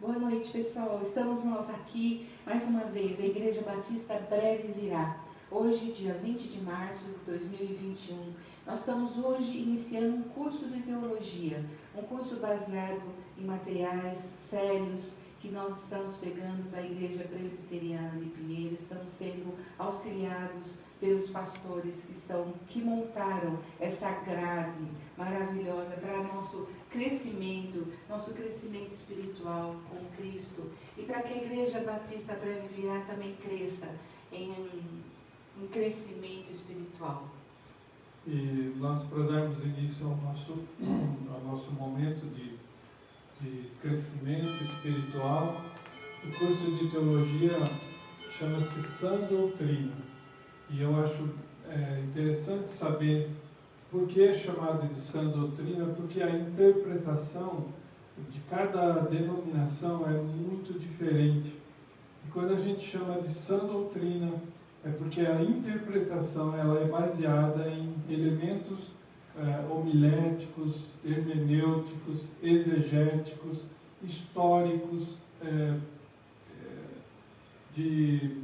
Boa noite, pessoal. Estamos nós aqui, mais uma vez, a Igreja Batista breve virá. Hoje, dia 20 de março de 2021, nós estamos hoje iniciando um curso de teologia, um curso baseado em materiais sérios que nós estamos pegando da Igreja Presbiteriana de Pinheiro, estamos sendo auxiliados pelos pastores que montaram essa grade maravilhosa para nosso crescimento espiritual com Cristo e para que a Igreja Batista Breve Virá também cresça em crescimento espiritual. E nós, para darmos início ao nosso momento de crescimento espiritual, o curso de teologia chama-se Sã Doutrina. E eu acho interessante saber por que é chamado de Sã Doutrina, porque a interpretação de cada denominação é muito diferente. E quando a gente chama de Sã Doutrina, é porque a interpretação ela é baseada em elementos homiléticos, hermenêuticos, exegéticos, históricos, de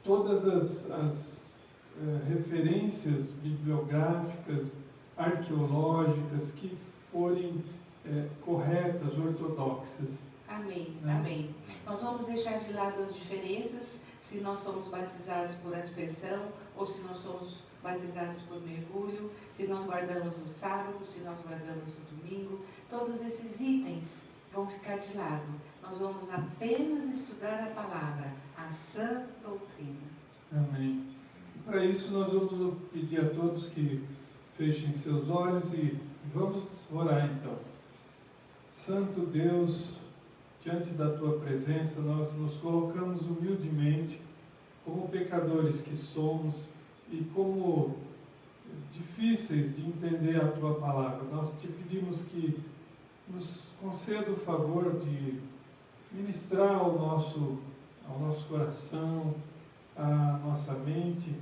todas as referências bibliográficas, arqueológicas que forem corretas, ortodoxas. Amém, amém. Nós vamos deixar de lado as diferenças, se nós somos batizados por aspersão ou se nós somos batizados por mergulho, se nós guardamos o sábado, se nós guardamos o domingo. Todos esses itens vão ficar de lado. Nós vamos apenas estudar a palavra, a sã doutrina. Amém. E para isso nós vamos pedir a todos que fechem seus olhos e vamos orar então. Santo Deus, diante da Tua presença, nós nos colocamos humildemente como pecadores que somos e como difíceis de entender a Tua palavra. Nós te pedimos que nos conceda o favor de ministrar ao nosso coração, a nossa mente,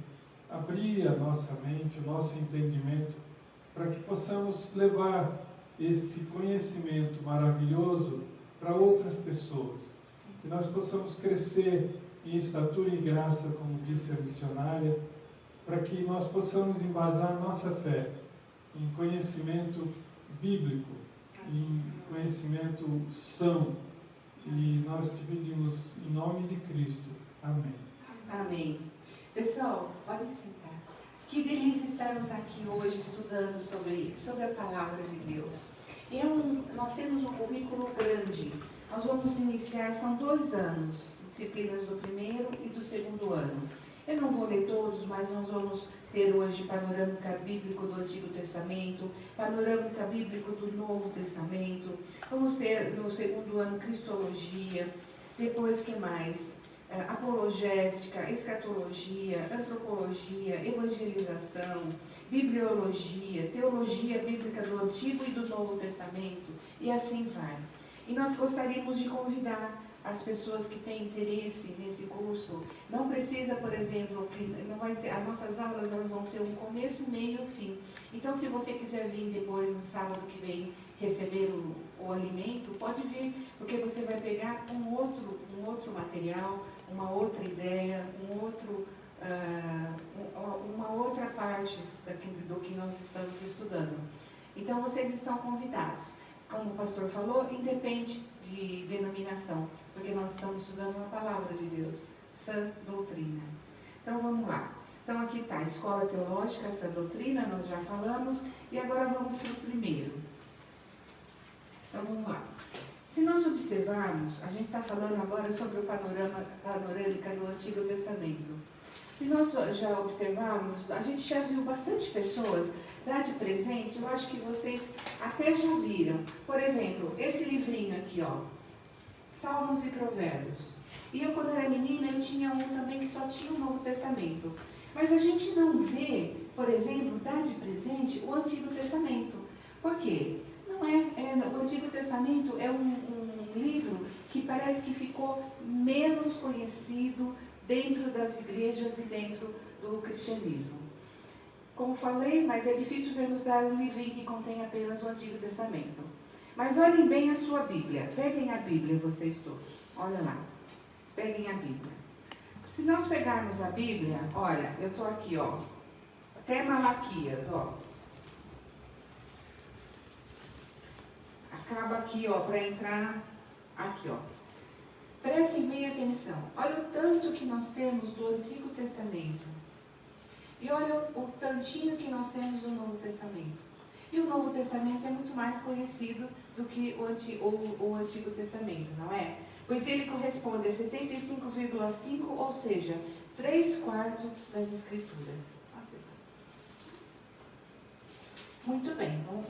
abrir a nossa mente, o nosso entendimento, para que possamos levar esse conhecimento maravilhoso para outras pessoas. Que nós possamos crescer em estatura e graça, como disse a missionária, para que nós possamos embasar a nossa fé em conhecimento bíblico, em conhecimento são. E nós te pedimos em nome de Cristo. Amém. Amém. Pessoal, podem sentar. Que delícia estarmos aqui hoje estudando sobre a palavra de Deus. Nós temos um currículo grande. Nós vamos iniciar, são 2 anos, disciplinas do primeiro e do segundo ano. Eu não vou ler todos, mas nós vamos ter hoje panorâmica bíblico do Antigo Testamento, panorâmica bíblico do Novo Testamento. Vamos ter no segundo ano Cristologia, depois o que mais? Apologética, escatologia, antropologia, evangelização, bibliologia, teologia bíblica do Antigo e do Novo Testamento, e assim vai. E nós gostaríamos de convidar as pessoas que têm interesse nesse curso. Não precisa, por exemplo, as nossas aulas elas vão ter um começo, meio e fim. Então, se você quiser vir depois, no sábado que vem, receber o alimento, pode vir, porque você vai pegar um outro material, uma outra ideia, uma outra parte do que nós estamos estudando. Então, vocês estão convidados. Como o pastor falou, independe de denominação, porque nós estamos estudando a palavra de Deus, sã doutrina. Então, vamos lá. Então, aqui está a Escola Teológica, sã doutrina, nós já falamos, e agora vamos para o primeiro. Então, vamos lá. Se nós observarmos, a gente está falando agora sobre o panorâmica do Antigo Testamento. Se nós já observarmos, a gente já viu bastante pessoas dar de presente, eu acho que vocês até já viram. Por exemplo, esse livrinho aqui, ó, Salmos e Provérbios. E eu, quando era menina, eu tinha um também que só tinha o Novo Testamento. Mas a gente não vê, por exemplo, dar de presente o Antigo Testamento. Por quê? O Antigo Testamento é um livro que parece que ficou menos conhecido dentro das igrejas e dentro do cristianismo. Como falei, mas é difícil vermos dar um livrinho que contém apenas o Antigo Testamento. Mas olhem bem a sua Bíblia. Peguem a Bíblia, vocês todos. Olha lá. Peguem a Bíblia. Se nós pegarmos a Bíblia, olha, eu estou aqui, ó. Até Malaquias, ó. Acaba aqui, ó, para entrar aqui, ó. Prestem bem atenção. Olha o tanto que nós temos do Antigo Testamento. E olha o tantinho que nós temos do Novo Testamento. E o Novo Testamento é muito mais conhecido do que o Antigo Testamento, não é? Pois ele corresponde a 75,5, ou seja, 3/4 das Escrituras. Nossa. Muito bem, vamos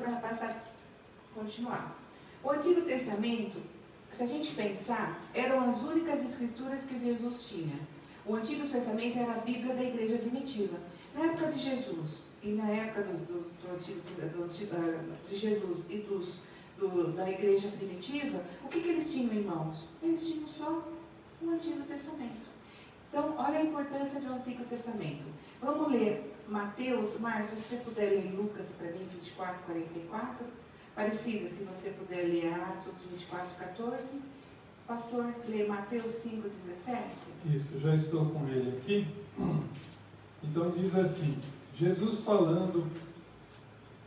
continuar. O Antigo Testamento, se a gente pensar, eram as únicas Escrituras que Jesus tinha. O Antigo Testamento era a Bíblia da Igreja Primitiva. Na época de Jesus e na época de Jesus e da Igreja Primitiva, o que eles tinham em mãos? Eles tinham só o Antigo Testamento. Então, olha a importância do Antigo Testamento. Vamos ler Mateus. Márcio, se você puder ler Lucas para mim, 24, 44. Parecida, se você puder ler Atos 24, 14. Pastor, lê Mateus 5, 17. Isso, já estou com ele aqui. Então diz assim, Jesus falando: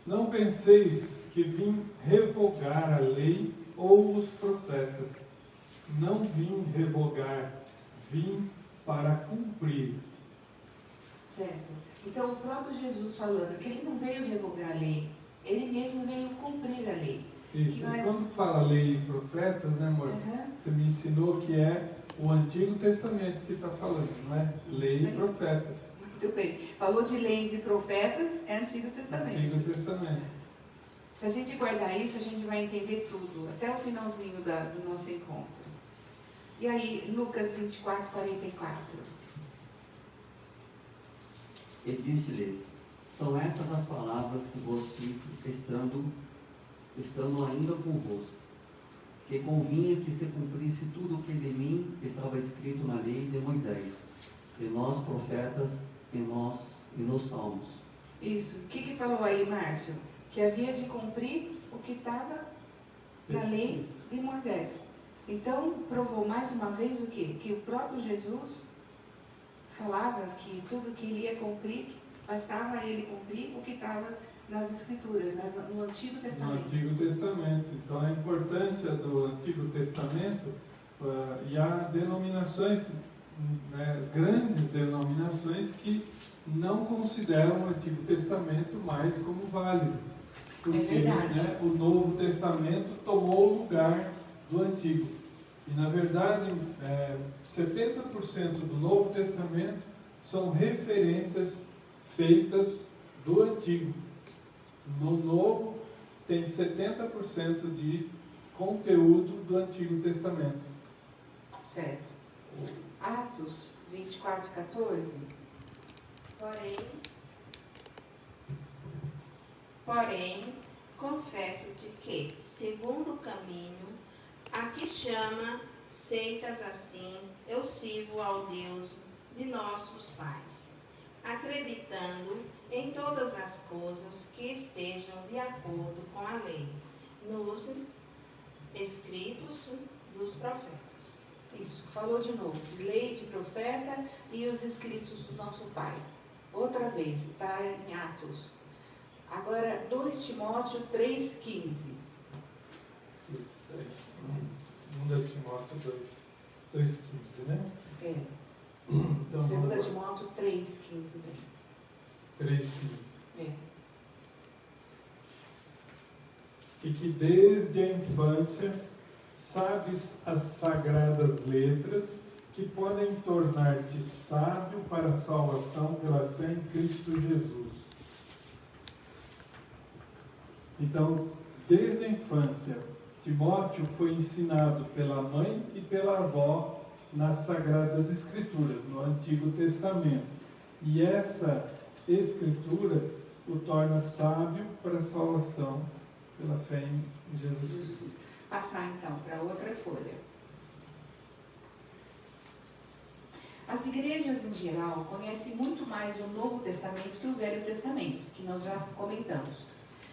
não penseis que vim revogar a lei ou os profetas. Não vim revogar, vim para cumprir. Certo. Então o próprio Jesus falando que ele não veio revogar a lei, ele mesmo veio cumprir a lei. Isso. Quando fala lei e profetas, né, amor? Você me ensinou que é o Antigo Testamento que está falando, não é? Lei e profetas. Muito bem. Falou de leis e profetas, é Antigo Testamento. Antigo Testamento. Se a gente guardar isso, a gente vai entender tudo, até o finalzinho do nosso encontro. E aí, Lucas 24, 44. E disse-lhes: são estas as palavras que vos fiz estando ainda convosco, que convinha que se cumprisse tudo o que de mim estava escrito na lei de Moisés, e nós profetas, e nos salmos. Isso. O que falou aí, Márcio? Que havia de cumprir o que estava na lei de Moisés. Então, provou mais uma vez o quê? Que o próprio Jesus falava que tudo que ele ia cumprir, bastava ele cumprir o que estava nas Escrituras, no Antigo Testamento. No Antigo Testamento. Então, a importância do Antigo Testamento, e há denominações, né, grandes denominações que não consideram o Antigo Testamento mais como válido. Porque o Novo Testamento tomou o lugar do Antigo. E, na verdade, 70% do Novo Testamento são referências feitas do Antigo. No Novo, tem 70% de conteúdo do Antigo Testamento. Certo. Atos 24, 14. Porém, confesso-te que, segundo o caminho, a que chama seitas assim, eu sirvo ao Deus de nossos pais, acreditando em todas as coisas que estejam de acordo com a lei, nos escritos dos profetas. Isso, falou de novo, de lei, de profeta e os escritos do nosso Pai. Outra vez, está em Atos. Agora, 2 Timóteo 3,15. 2 Timóteo 2,15, né? É. Então, 2 Timóteo 3,15. 3,15. É. E que desde a infância sabes as sagradas letras que podem tornar-te sábio para a salvação pela fé em Cristo Jesus. Então, desde a infância, Timóteo foi ensinado pela mãe e pela avó nas Sagradas Escrituras, no Antigo Testamento. E essa Escritura o torna sábio para a salvação pela fé em Jesus Cristo. Passar então para outra folha. As igrejas em geral conhecem muito mais o Novo Testamento que o Velho Testamento, que nós já comentamos.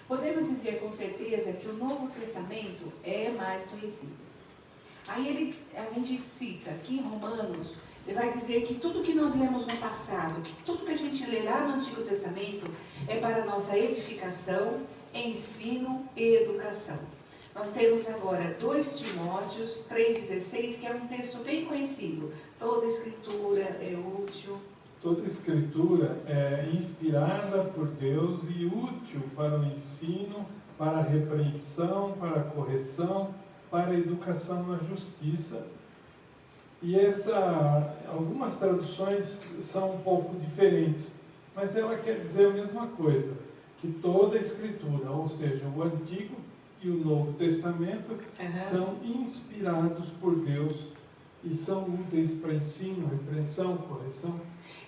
Podemos dizer com certeza que o Novo Testamento é mais conhecido. Aí a gente cita aqui em Romanos, ele vai dizer que tudo que nós lemos no passado, que tudo que a gente lê lá no Antigo Testamento é para nossa edificação, ensino e educação. Nós temos agora 2 Timóteos 3,16, que é um texto bem conhecido. Toda escritura é útil. Toda escritura é inspirada por Deus e útil para o ensino, para a repreensão, para a correção, para a educação na justiça. E algumas traduções são um pouco diferentes, mas ela quer dizer a mesma coisa, que toda a escritura, ou seja, o Antigo e o Novo Testamento, são inspirados por Deus e são úteis para ensino, repreensão, correção.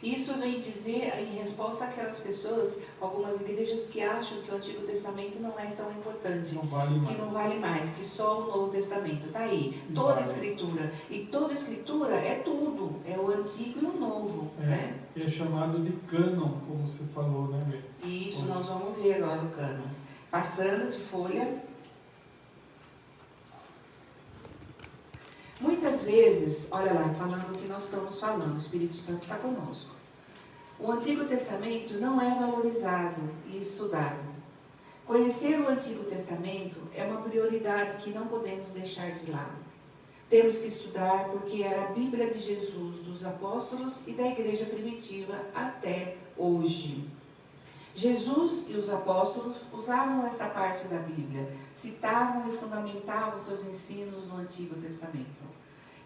Isso vem dizer, em resposta àquelas pessoas, algumas igrejas que acham que o Antigo Testamento não é tão importante, Não vale mais. que não vale mais, que só o Novo Testamento. Está aí, toda a Escritura. E toda a Escritura é tudo, é o Antigo e o Novo. Né? É chamado de cânon, como você falou, né, Bê? E isso nós vamos ver agora no cânon. Passando de folha. Muitas vezes, olha lá, falando o que nós estamos falando, o Espírito Santo está conosco. O Antigo Testamento não é valorizado e estudado. Conhecer o Antigo Testamento é uma prioridade que não podemos deixar de lado. Temos que estudar porque era a Bíblia de Jesus, dos apóstolos e da igreja primitiva até hoje. Jesus e os apóstolos usavam essa parte da Bíblia, citavam e fundamentavam seus ensinos no Antigo Testamento.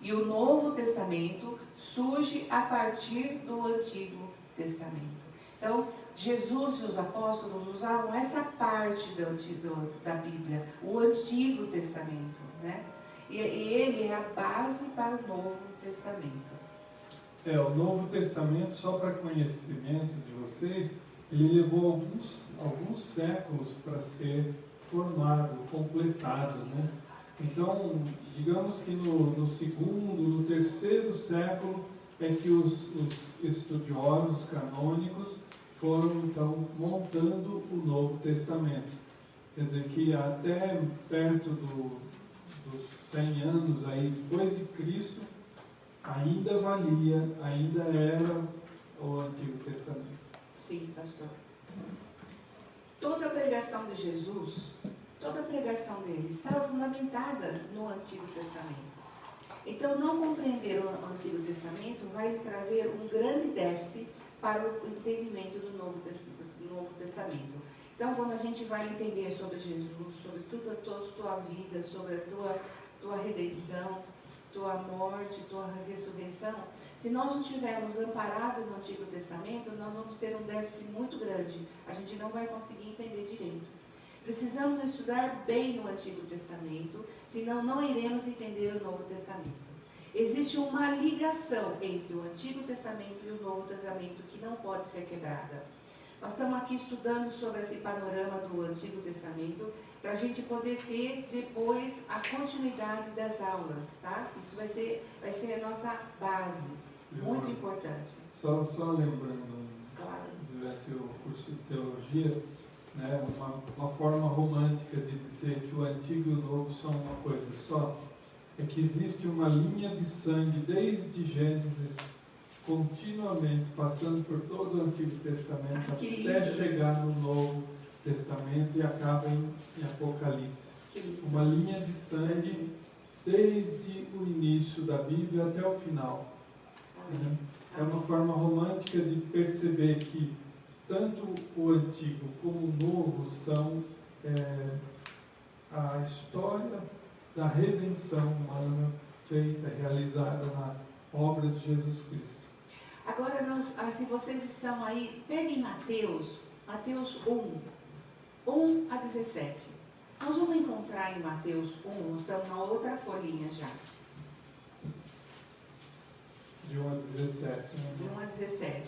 E o Novo Testamento surge a partir do Antigo Testamento. Então, Jesus e os apóstolos usavam essa parte da Bíblia, o Antigo Testamento, né? E ele é a base para o Novo Testamento. O Novo Testamento, só para conhecimento de vocês, ele levou alguns séculos para ser formado, completado, né? Então, digamos que no segundo, no terceiro século é que os estudiosos canônicos foram, então, montando o Novo Testamento. Quer dizer que até perto dos 100 anos aí depois de Cristo, ainda valia, ainda era o Antigo Testamento. Sim, pastor. Toda a pregação de Jesus, toda a pregação dele estava fundamentada no Antigo Testamento. Então, não compreender o Antigo Testamento vai trazer um grande déficit para o entendimento do Novo Testamento. Então, quando a gente vai entender sobre Jesus, sobre toda a tua vida, sobre a tua redenção, tua morte, tua ressurreição, se nós não tivermos amparado no Antigo Testamento, nós vamos ter um déficit muito grande. A gente não vai conseguir entender direito. Precisamos estudar bem o Antigo Testamento, senão não iremos entender o Novo Testamento. Existe uma ligação entre o Antigo Testamento e o Novo Testamento que não pode ser quebrada. Nós estamos aqui estudando sobre esse panorama do Antigo Testamento para a gente poder ter depois a continuidade das aulas, tá? Isso vai ser a nossa base, muito importante. Só lembrando, Claro. durante o curso de teologia, né, uma forma romântica de dizer que o Antigo e o Novo são uma coisa só, é que existe uma linha de sangue desde Gênesis, continuamente passando por todo o Antigo Testamento até chegar no Novo Testamento e acaba em Apocalipse. Uma linha de sangue desde o início da Bíblia até o final. Né? É uma forma romântica de perceber que tanto o Antigo como o Novo são a história da redenção humana feita, realizada na obra de Jesus Cristo. Agora, se vocês estão aí, peguem Mateus 1 a 17. Nós vamos encontrar em Mateus 1, estamos na outra folhinha já. De 1 a 17. Né? De 1 a 17.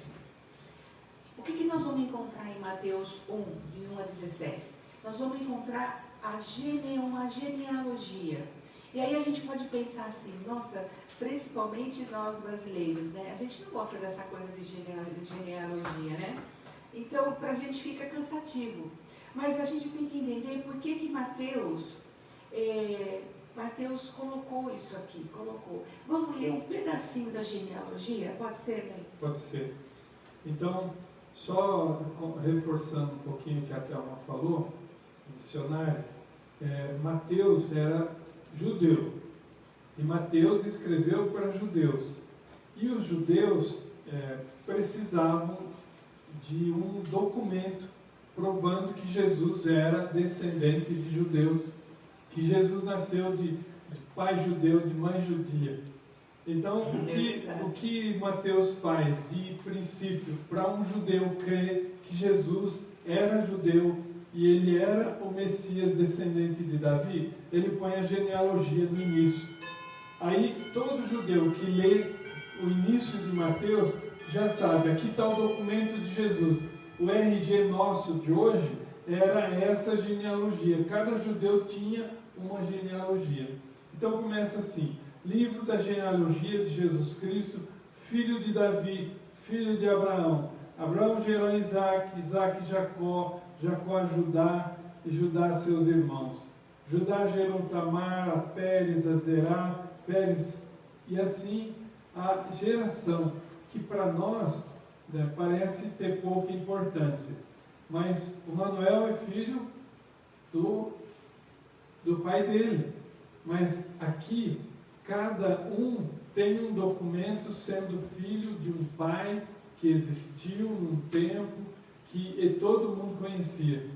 O que nós vamos encontrar em Mateus 1, de 1 a 17? Nós vamos encontrar uma genealogia. E aí a gente pode pensar assim, nossa, principalmente nós brasileiros, né? A gente não gosta dessa coisa de genealogia, né? Então, para a gente fica cansativo. Mas a gente tem que entender por que Mateus colocou isso aqui, colocou. Vamos ler um pedacinho da genealogia? Pode ser, né? Pode ser. Então, só reforçando um pouquinho o que a Thelma falou, o dicionário, Mateus era judeu. E Mateus escreveu para judeus. E os judeus precisavam de um documento provando que Jesus era descendente de judeus, que Jesus nasceu de pai judeu, de mãe judia. Então, o que Mateus faz de princípio para um judeu crer que Jesus era judeu e ele era o Messias descendente de Davi, ele põe a genealogia no início. Aí, todo judeu que lê o início de Mateus já sabe, aqui está o documento de Jesus. O RG nosso de hoje era essa genealogia. Cada judeu tinha uma genealogia. Então começa assim: livro da genealogia de Jesus Cristo, filho de Davi, filho de Abraão. Abraão gerou Isaac, Isaac Jacó, Jacó a Judá e Judá a seus irmãos. Judá gerou Tamar, a Pérez, a Zerá, Pérez, e assim a geração, que para nós parece ter pouca importância. Mas o Manuel é filho do pai dele. Mas aqui, cada um tem um documento sendo filho de um pai que existiu num tempo que todo mundo conhecia.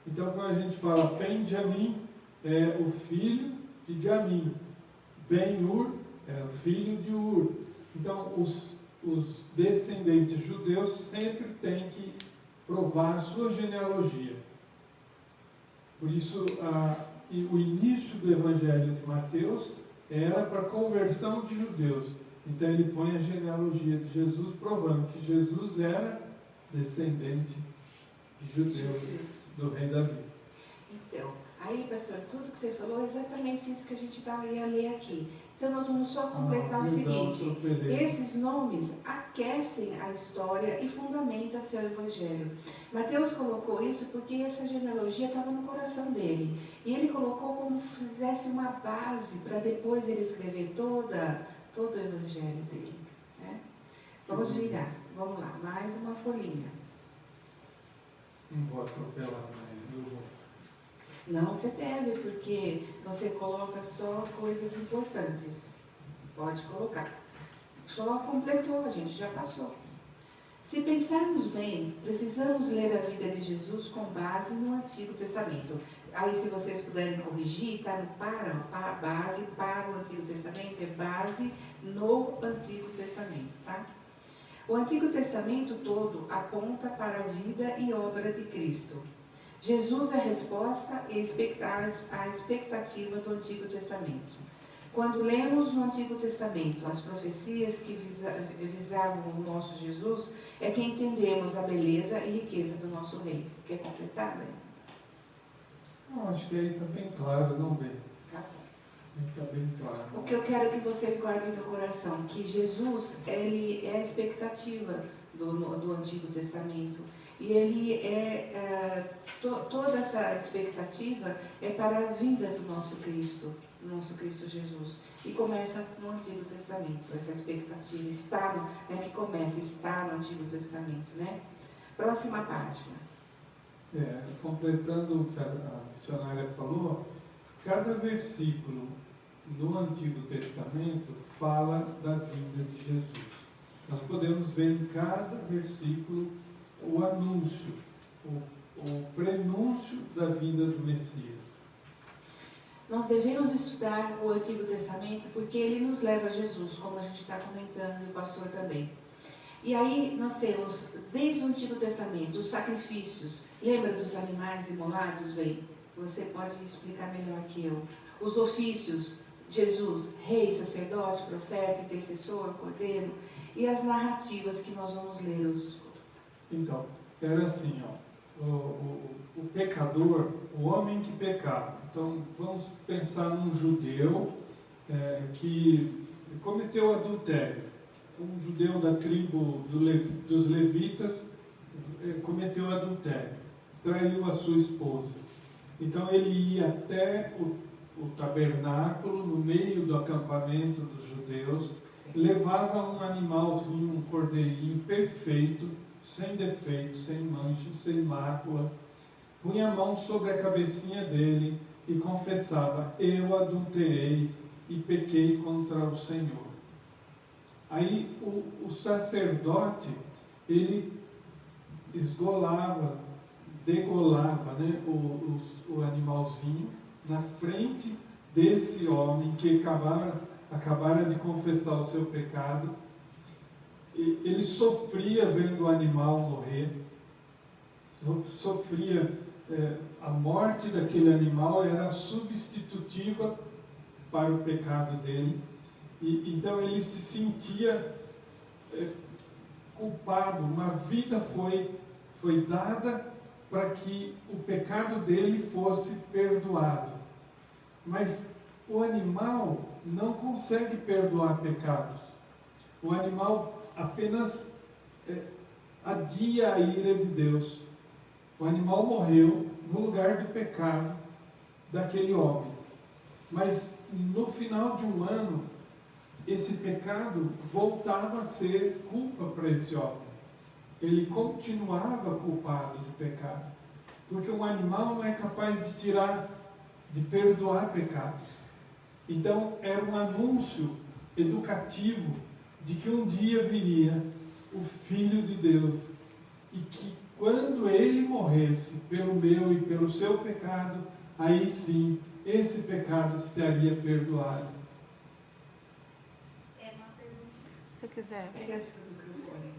Então, quando a gente fala Ben-Jamim, é o filho de Jamim. Ben-Ur é o filho de Ur. Então, os descendentes judeus sempre têm que provar a sua genealogia. Por isso, o início do Evangelho de Mateus era para a conversão de judeus. Então ele põe a genealogia de Jesus, provando que Jesus era descendente de judeus do rei Davi. Então, aí, pastor, tudo que você falou é exatamente isso que a gente ia ler aqui. Então nós vamos só completar o seguinte: esses nomes aquecem a história e fundamentam seu evangelho. Mateus colocou isso porque essa genealogia estava no coração dele. E ele colocou como se fizesse uma base para depois ele escrever todo o evangelho dele. Né? Vamos virar. Vamos lá, mais uma folhinha. Não vou atropelar mais, eu vou. Não, você deve, porque você coloca só coisas importantes. Pode colocar. Só completou, a gente já passou. Se pensarmos bem, precisamos ler a vida de Jesus com base no Antigo Testamento. Aí, se vocês puderem corrigir, está no base para o Antigo Testamento, é base no Antigo Testamento, tá? O Antigo Testamento todo aponta para a vida e obra de Cristo. Jesus é a resposta e a expectativa do Antigo Testamento. Quando lemos no Antigo Testamento as profecias que visavam o nosso Jesus, é que entendemos a beleza e riqueza do nosso rei. Quer completar, né? Não, acho que aí está bem claro, não bem. Tá. Está bem claro. O que eu quero que vocês guardem no coração, que Jesus, ele é a expectativa do Antigo Testamento. E ele toda essa expectativa é para a vinda do nosso Cristo Jesus. E começa no Antigo Testamento, essa expectativa está no Antigo Testamento, né? Próxima página. Completando o que a missionária falou, cada versículo no Antigo Testamento fala da vinda de Jesus. Nós podemos ver em cada versículo o anúncio, o prenúncio da vinda do Messias. Nós devemos estudar o Antigo Testamento porque ele nos leva a Jesus, como a gente está comentando e o pastor também. E aí nós temos, desde o Antigo Testamento, os sacrifícios. Lembra dos animais imolados, bem? Você pode explicar melhor que eu. Os ofícios, Jesus, rei, sacerdote, profeta, intercessor, cordeiro. E as narrativas que nós vamos ler. Então, era assim, o pecador, o homem que pecava. Então, vamos pensar num judeu que cometeu adultério. Um judeu da tribo dos levitas cometeu adultério. traiu a sua esposa. Então ele ia até o tabernáculo, no meio do acampamento dos judeus, levava um animalzinho, um cordeirinho perfeito, sem defeito, sem mancha, sem mácula, punha a mão sobre a cabecinha dele e confessava: eu adulterei e pequei contra o Senhor. Aí o sacerdote, ele esgolava, degolava, né, o animalzinho na frente desse homem que acabara de confessar o seu pecado. E ele sofria vendo o animal morrer, sofria, a morte daquele animal era substitutiva para o pecado dele, e então ele se sentia culpado. Uma vida foi dada para que o pecado dele fosse perdoado, mas o animal não consegue perdoar pecados. O animal apenas adia a ira de Deus. O animal morreu no lugar do pecado daquele homem, mas no final de um ano esse pecado voltava a ser culpa para esse homem. Ele continuava culpado de pecado, porque um animal não é capaz de perdoar pecados. Então era um anúncio educativo de que um dia viria o Filho de Deus, e que quando ele morresse pelo meu e pelo seu pecado, aí sim esse pecado estaria perdoado. É uma pergunta. Se quiser. Pega esse microfone.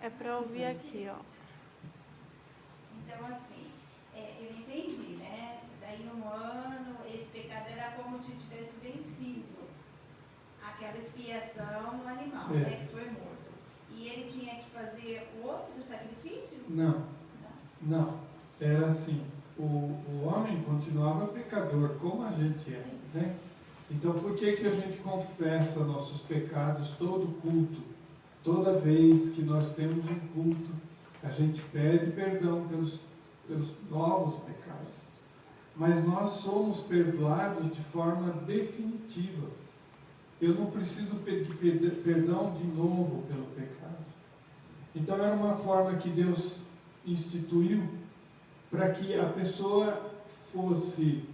É para ouvir aqui, ó. Então, assim, eu entendi, né? Daí, num ano, esse pecado era como se tivesse vencido aquela expiação no animal, né? Que foi morto. E ele tinha que fazer o outro sacrifício? Não. Era assim, o homem continuava pecador, como a gente é, né? Então, por que a gente confessa nossos pecados todo culto? Toda vez que nós temos um culto, a gente pede perdão pelos novos pecados. Mas nós somos perdoados de forma definitiva. Eu não preciso pedir perdão de novo pelo pecado. Então era uma forma que Deus instituiu para que a pessoa fosse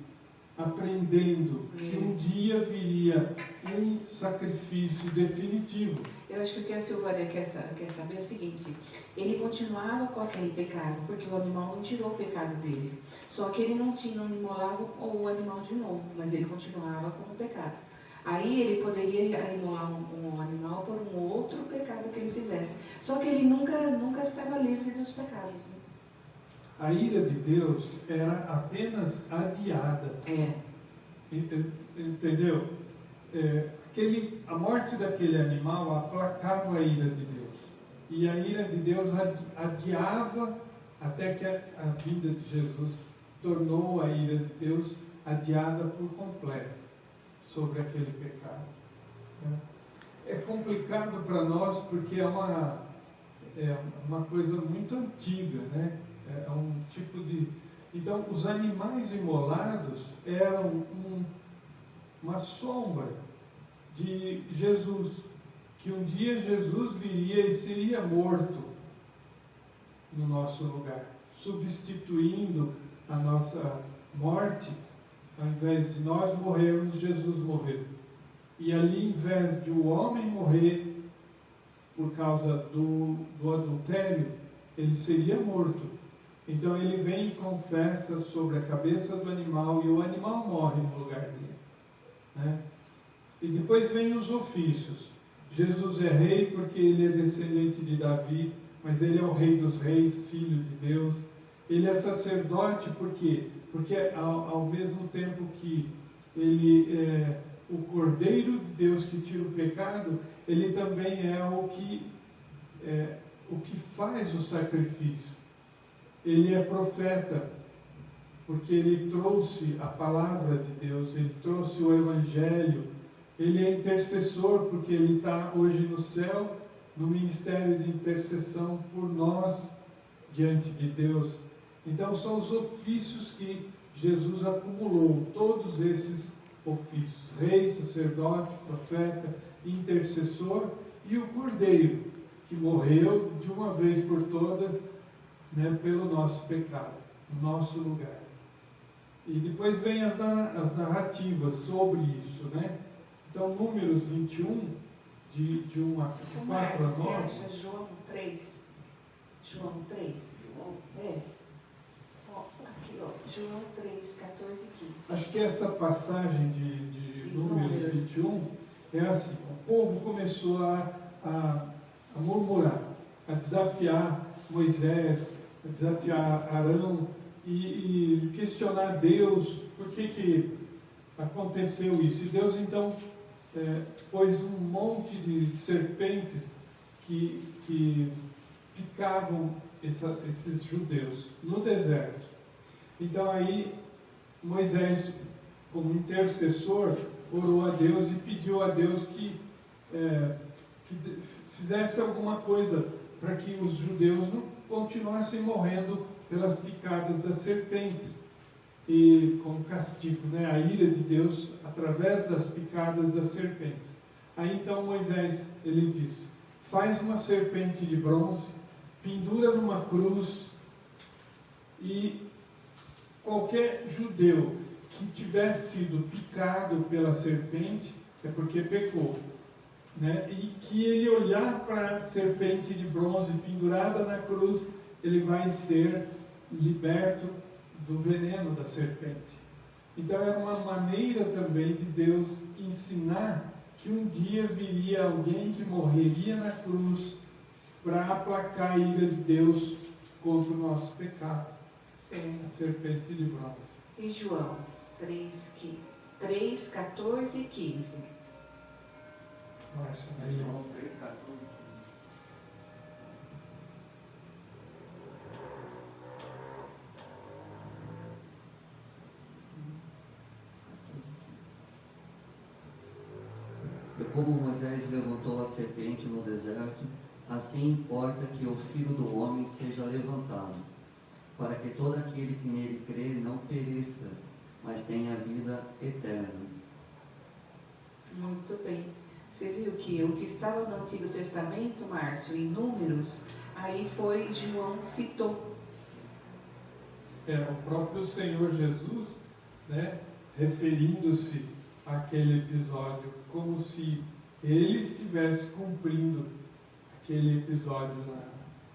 aprendendo que um dia viria um sacrifício definitivo. Eu acho que o que a Silvânia quer saber é o seguinte: ele continuava com aquele pecado, porque o animal não tirou o pecado dele. Só que ele não imolava o animal de novo, mas ele continuava com o pecado. Aí ele poderia imolar um animal por um outro pecado que ele fizesse. Só que ele nunca estava livre dos pecados. Né? A ira de Deus era apenas adiada. Entendeu? A morte daquele animal aplacava a ira de Deus. E a ira de Deus adiava até que a vinda de Jesus tornou a ira de Deus adiada por completo sobre aquele pecado. É complicado para nós porque é uma coisa muito antiga, né? É um tipo de... Então, os animais imolados eram uma sombra de Jesus, que um dia Jesus viria e seria morto no nosso lugar, substituindo a nossa morte. Ao invés de nós morrermos, Jesus morreu. E ali, em vez de o homem morrer por causa do adultério, ele seria morto. Então ele vem e confessa sobre a cabeça do animal, e o animal morre no lugar dele, né? E depois vem os ofícios. Jesus é rei porque ele é descendente de Davi, mas ele é o rei dos reis, filho de Deus. Ele é sacerdote porque ao mesmo tempo que ele é o Cordeiro de Deus que tira o pecado, ele também é o que faz o sacrifício. Ele é profeta porque ele trouxe a palavra de Deus, ele trouxe o Evangelho. Ele é intercessor porque ele está hoje no céu, no ministério de intercessão por nós diante de Deus. Então são os ofícios que Jesus acumulou, todos esses ofícios: rei, sacerdote, profeta, intercessor e o Cordeiro, que morreu de uma vez por todas, né, pelo nosso pecado, no nosso lugar. E depois vem as narrativas sobre isso, né? Então, Números 21, de 4 a Você 9. acha João 3? João 3? É. Ó, aqui, ó. João 3, 14 e 15. Acho que essa passagem de Números 21 é assim: o povo começou a murmurar, a desafiar Moisés, a desafiar Arão e questionar Deus, por que aconteceu isso. E Deus então pôs um monte de serpentes que picavam esses judeus no deserto. Então aí Moisés, como intercessor, orou a Deus e pediu a Deus que fizesse alguma coisa para que os judeus não continuassem morrendo pelas picadas das serpentes, e como castigo, né, a ira de Deus através das picadas das serpentes. Aí então Moisés, ele diz: faz uma serpente de bronze, pendura numa cruz, e qualquer judeu que tivesse sido picado pela serpente é porque pecou, né? E que ele olhar para a serpente de bronze pendurada na cruz, ele vai ser liberto do veneno da serpente. Então era uma maneira também de Deus ensinar que um dia viria alguém que morreria na cruz para aplacar a ira de Deus contra o nosso pecado. A serpente de bronze. E João 3, 14 e 15. Márcia, aí, João 3, 14 e 15. E como Moisés levantou a serpente no deserto, assim importa que o Filho do Homem seja levantado, para que todo aquele que nele crer não pereça, mas tenha vida eterna. Muito bem. Você viu que o que estava no Antigo Testamento, Márcio, em Números, aí foi João citou. o próprio Senhor Jesus, né, referindo-se àquele episódio, como se ele estivesse cumprindo aquele episódio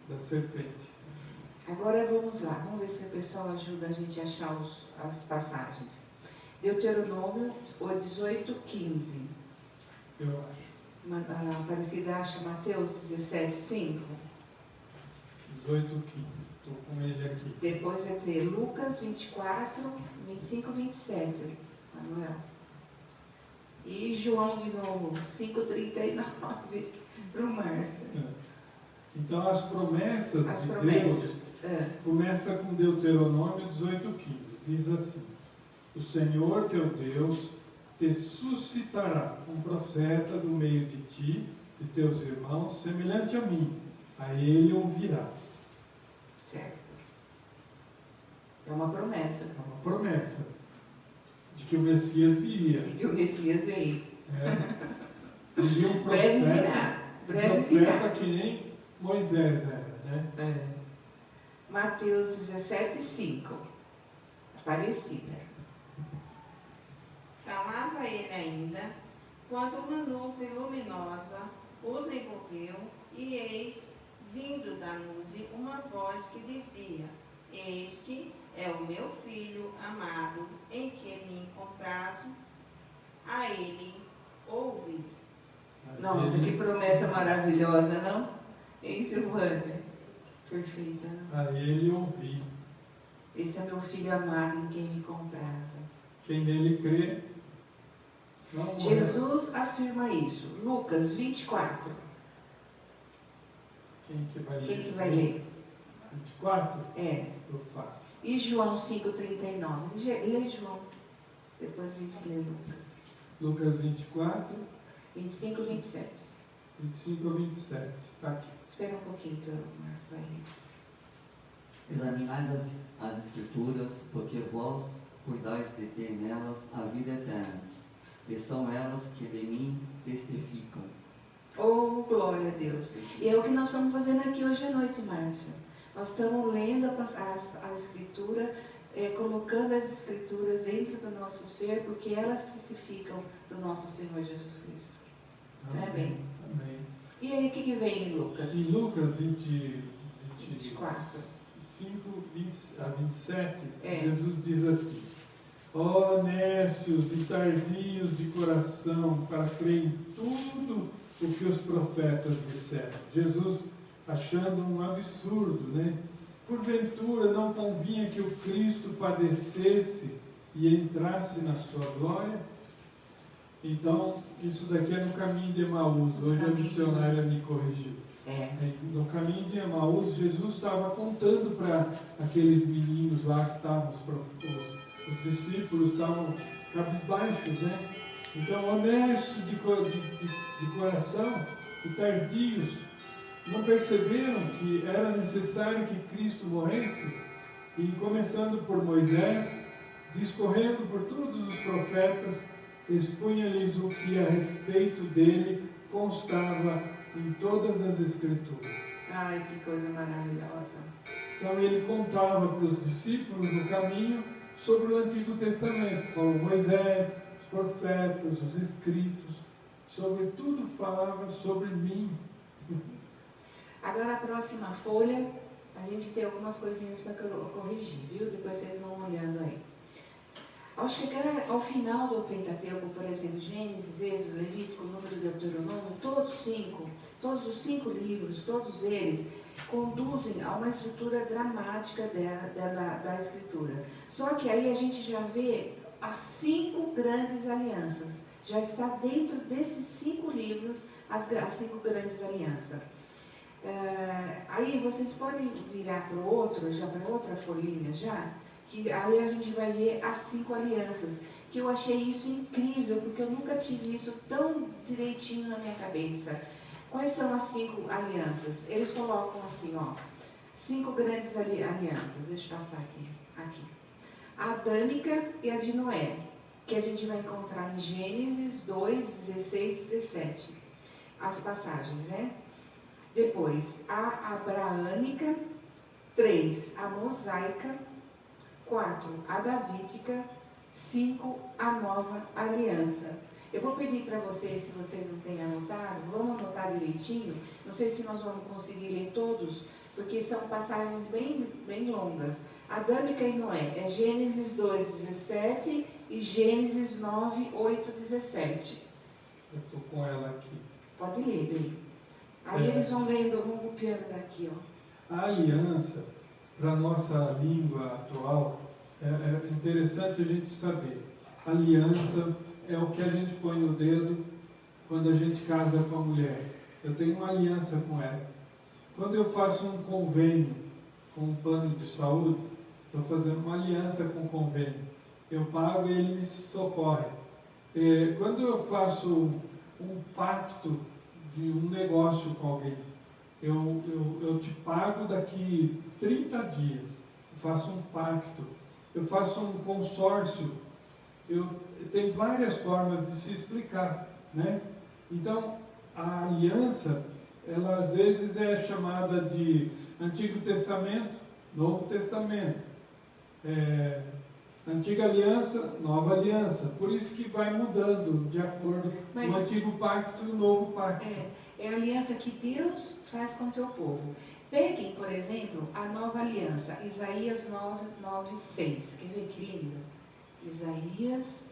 da serpente. Agora vamos lá, vamos ver se o pessoal ajuda a gente a achar as passagens. Deuteronômio 18:15. Eu acho. A Aparecida acha Mateus 17:5. 18:15. Estou com ele aqui. Depois vai ter Lucas 24, 25 e 27. Manuel. E João de novo, 5:39 para o Márcio. Então as promessas As de promessas. Deus começa com Deuteronômio 18:15. Diz assim: o Senhor teu Deus te suscitará um profeta do meio de ti, de teus irmãos, semelhante a mim. A ele ouvirás. Certo. É uma promessa. É uma promessa de que o Messias viria. E que o Messias veio. Viria um Breve profeta, virá. Breve profeta virá. que nem Moisés era, né? Mateus 17:5. Aparecida. Falava ele ainda, quando uma nuvem luminosa os envolveu, e eis, vindo da nuvem, uma voz que dizia: Este é o meu filho amado, em que me comprazo, a ele ouvi. Nossa, que promessa maravilhosa, não? Hein, Silvânia? Perfeita, não? A ele ouvi. Esse é meu filho amado em quem me compraza. Quem nele crê, não morrerá. Jesus afirma isso. Lucas 24. Quem que vai ler? Quem que vai ler? 24? É. Eu faço. E João 5:39. Lê João. Depois a gente lê Lucas. Lucas 24, 25 e 27. 25 a 27. Está aqui. Espera um pouquinho que o Márcio vai ler. Examinai as Escrituras, porque vós cuidais de ter nelas a vida eterna, e são elas que de mim testificam. Oh, glória a Deus. E é o que nós estamos fazendo aqui hoje à noite, Márcia. Nós estamos lendo a Escritura, colocando as Escrituras dentro do nosso ser, porque elas testificam do nosso Senhor Jesus Cristo. Amém. Amém. E aí, o que vem em Lucas? Em Lucas 24. 5, 20 a 27, É. Jesus diz assim: ó nécios e tardios de coração, para crer em tudo o que os profetas disseram. Jesus achando um absurdo, né? Porventura não convinha que o Cristo padecesse e entrasse na sua glória? Então, isso daqui é no caminho de Emaús. Hoje a missionária me corrigiu. No caminho de Emaús, Jesus estava contando para aqueles meninos lá que estavam, os discípulos estavam cabisbaixos, né? Então, honestos de coração e tardios, não perceberam que era necessário que Cristo morresse? E começando por Moisés, discorrendo por todos os profetas, expunha-lhes o que a respeito dele constava em todas as Escrituras. Ai, que coisa maravilhosa. Então ele contava para os discípulos no caminho sobre o Antigo Testamento. Falou Moisés, os profetas, os escritos, sobre tudo falava sobre mim. Agora a próxima folha, a gente tem algumas coisinhas para corrigir, viu? Depois vocês vão olhando aí. Ao chegar ao final do Pentateuco, por exemplo, Gênesis, Êxodo, Levítico, Número, Deuteronômio, todos os cinco livros, todos eles conduzem a uma estrutura dramática da Escritura. Só que aí a gente já vê as 5 grandes alianças. Já está dentro desses 5 livros as 5 grandes alianças. Aí vocês podem virar para o outro, já para outra folhinha já, que aí a gente vai ver as 5 alianças, que eu achei isso incrível, porque eu nunca tive isso tão direitinho na minha cabeça. Quais são as 5 alianças? Eles colocam assim, ó, 5 grandes alianças, deixa eu passar aqui. A adâmica e a de Noé, que a gente vai encontrar em Gênesis 2, 16 e 17, as passagens, né? Depois, a abraâmica, 3, a mosaica, 4, a davídica, 5, a nova aliança. Eu vou pedir para vocês, se vocês não têm anotado, vamos anotar direitinho. Não sei se nós vamos conseguir ler todos, porque são passagens bem longas. Adâmica e Noé é Gênesis 2, 17 e Gênesis 9, 8, 17. Eu estou com ela aqui. Pode ler, bem. Aí eles vão lendo, vão copiando daqui, ó. A aliança, para a nossa língua atual, é interessante a gente saber. Aliança é o que a gente põe no dedo quando a gente casa com a mulher. Eu tenho uma aliança com ela. Quando eu faço um convênio com um plano de saúde, estou fazendo uma aliança com o convênio. Eu pago e ele me socorre. Quando eu faço um pacto de um negócio com alguém, eu te pago daqui 30 dias. Eu faço um pacto. Eu faço um consórcio. Tem várias formas de se explicar, né? Então, a aliança, ela às vezes é chamada de Antigo Testamento, Novo Testamento. Antiga aliança, nova aliança. Por isso que vai mudando de acordo com o antigo pacto e o novo pacto. É a aliança que Deus faz com o teu povo. Peguem, por exemplo, a nova aliança, Isaías 9, 6. Quer ver que lindo? Isaías.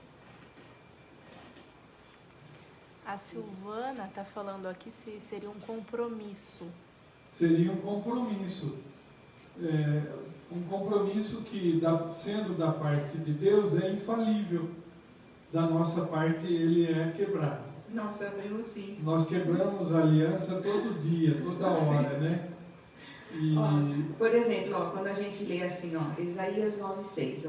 A Silvana está falando aqui se seria um compromisso. Seria um compromisso. Um compromisso que, sendo da parte de Deus, é infalível. Da nossa parte, ele é quebrado. Nós sabemos sim. Nós quebramos a aliança todo dia, toda hora, né? Por exemplo, quando a gente lê assim, Isaías 9:6,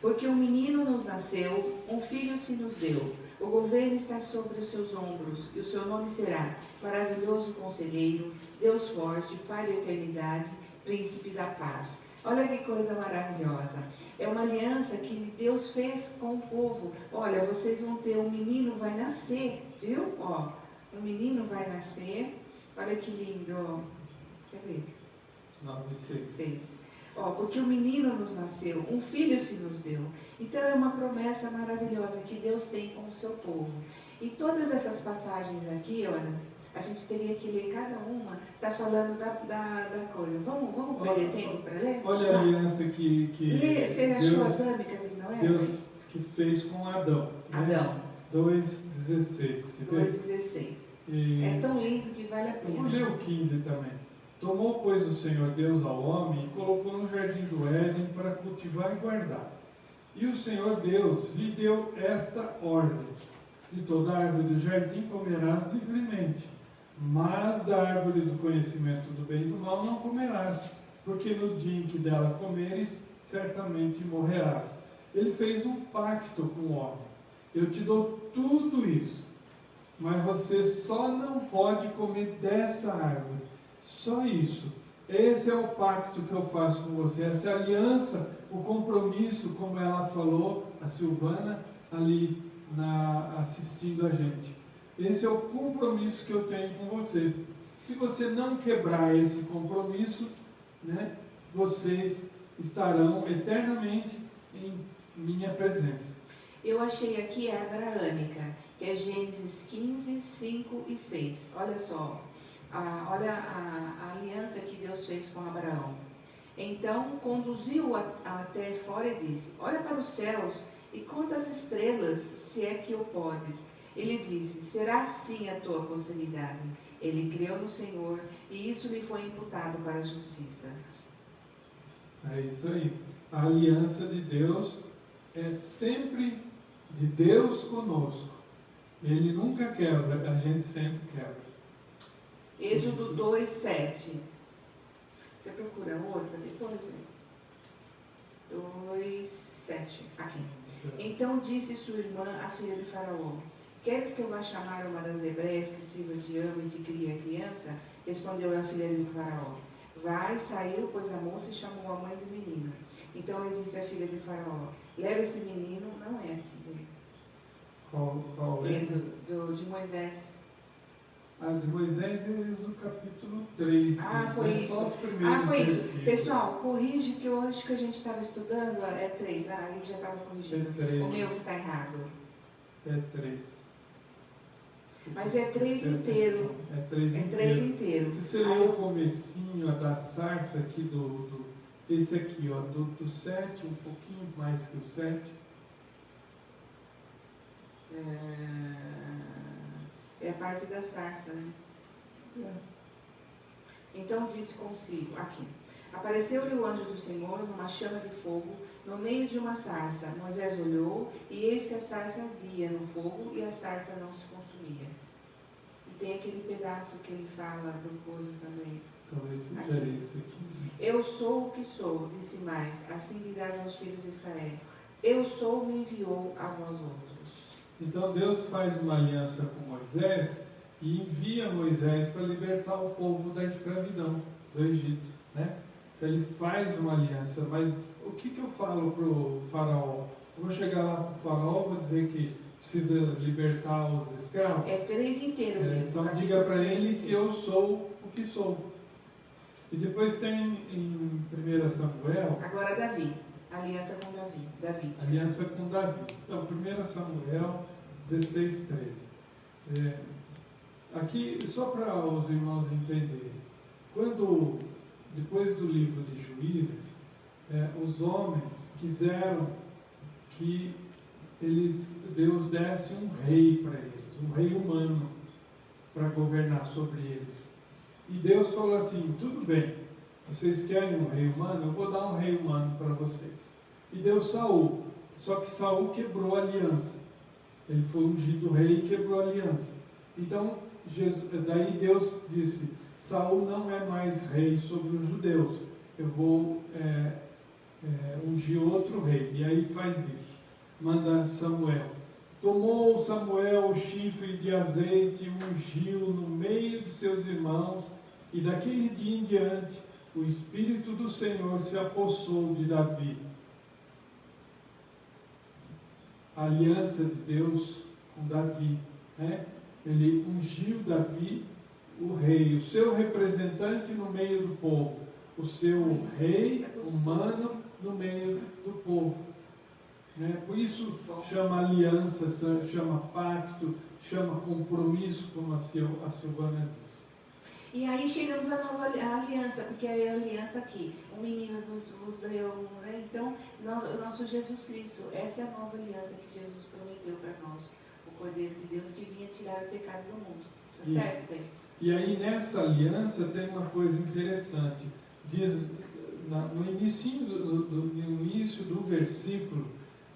porque um menino nos nasceu, um filho se nos deu, o governo está sobre os seus ombros, e o seu nome será Maravilhoso Conselheiro, Deus Forte, Pai da Eternidade, Príncipe da Paz. Olha que coisa maravilhosa. É uma aliança que Deus fez com o povo. Olha, vocês vão ter um menino, vai nascer, viu? Ó, um menino vai nascer. Olha que lindo. Quer ver? 9:6. 6. Ó, porque o menino nos nasceu, um filho se nos deu. Então é uma promessa maravilhosa que Deus tem com o seu povo. E todas essas passagens aqui, olha, a gente teria que ler cada uma, está falando da coisa. Vamos perder tempo para ler? Olha a aliança que Você achou a dinâmica de Noé? Deus que fez com Adão. Né? Adão, 2:16. Quer ver? 2,16. E É tão lindo que vale a eu vou pena. ler o 15 também. Tomou, pois, o Senhor Deus ao homem e colocou no jardim do Éden para cultivar e guardar. E o Senhor Deus lhe deu esta ordem: de toda árvore do jardim comerás livremente, mas da árvore do conhecimento do bem e do mal não comerás, porque no dia em que dela comeres, certamente morrerás. Ele fez um pacto com o homem: eu te dou tudo isso, mas você só não pode comer dessa árvore. Só isso. Esse é o pacto que eu faço com você, essa é a aliança, o compromisso, como ela falou, a Silvana, ali assistindo a gente. Esse é o compromisso que eu tenho com você. Se você não quebrar esse compromisso, né, vocês estarão eternamente em minha presença. Eu achei aqui a abraâmica, que é Gênesis 15, 5 e 6. Olha só, olha a aliança que Deus fez com Abraão. Então conduziu-o até fora e disse: olha para os céus e conta as estrelas, se é que o podes. Ele disse: será assim a tua posteridade. Ele creu no Senhor e isso lhe foi imputado para a justiça. É isso aí. A aliança de Deus é sempre de Deus conosco. Ele nunca quebra, a gente sempre quebra. Êxodo 2, 7. Você procura outra depois? 2, 7. Aqui. Então disse sua irmã, a filha de Faraó: queres que eu vá chamar uma das hebreias que sirva de ama e te crie a criança? Respondeu a filha de Faraó: vai, saiu, pois a moça e chamou a mãe do menino. Então ele disse à filha de Faraó: leva esse menino, não é aqui. Qual é? De Moisés. De Moisés é Êxodo capítulo 3. Foi É isso. só os primeiros Foi isso. versículos. Pessoal, corrige que eu acho que a gente estava estudando, é 3. Ele já estava corrigindo. É 3. O meu que está errado. É 3. Mas é 3 inteiro. É 3 É inteiro. 3 inteiro. Se você ler o comecinho da sarça aqui esse aqui, ó, do 7, um pouquinho mais que o 7. É a parte da sarça, né? Então disse consigo, aqui: apareceu-lhe o anjo do Senhor numa chama de fogo no meio de uma sarça. Moisés olhou e eis que a sarça ardia no fogo e a sarça não se consumia. E tem aquele pedaço que ele fala do coisa também. Talvez seja esse aqui. Eu sou o que sou, disse mais, assim dirás aos filhos de Israel: eu sou, me enviou a vós outros. Então Deus faz uma aliança com Moisés e envia Moisés para libertar o povo da escravidão do Egito, né? Então ele faz uma aliança, mas o que eu falo para o faraó? Eu vou chegar lá para o faraó, vou dizer que precisa libertar os escravos? É 3 inteiro mesmo. Então diga para ele que eu sou o que sou. E depois tem em 1 Samuel, Agora Davi, aliança com Davi. aliança com Davi. Então, 1 Samuel 16:13. Aqui, só para os irmãos entenderem, depois do livro de Juízes, os homens quiseram que Deus desse um rei para eles, um rei humano, para governar sobre eles. E Deus falou assim: tudo bem, vocês querem um rei humano? Eu vou dar um rei humano para vocês. E deu Saul. Só que Saul quebrou a aliança. Ele foi ungido rei e quebrou a aliança. Então, daí Deus disse: Saul não é mais rei sobre os judeus. Eu vou ungir outro rei. E aí faz isso. Manda Samuel. Tomou Samuel o chifre de azeite e ungiu no meio de seus irmãos. E daquele dia em diante, o Espírito do Senhor se apossou de Davi. A aliança de Deus com Davi, né? Ele ungiu Davi, o rei, o seu representante no meio do povo, o seu rei humano no meio do povo, né? Por isso chama aliança, chama pacto, chama compromisso, como a Silvana disse. E aí chegamos à nova aliança, porque é a aliança aqui, o menino nos deu, né? Então, o nosso Jesus Cristo, essa é a nova aliança que Jesus prometeu para nós, o Cordeiro de Deus que vinha tirar o pecado do mundo. Tá certo, bem? E aí nessa aliança tem uma coisa interessante. Diz, no início do versículo,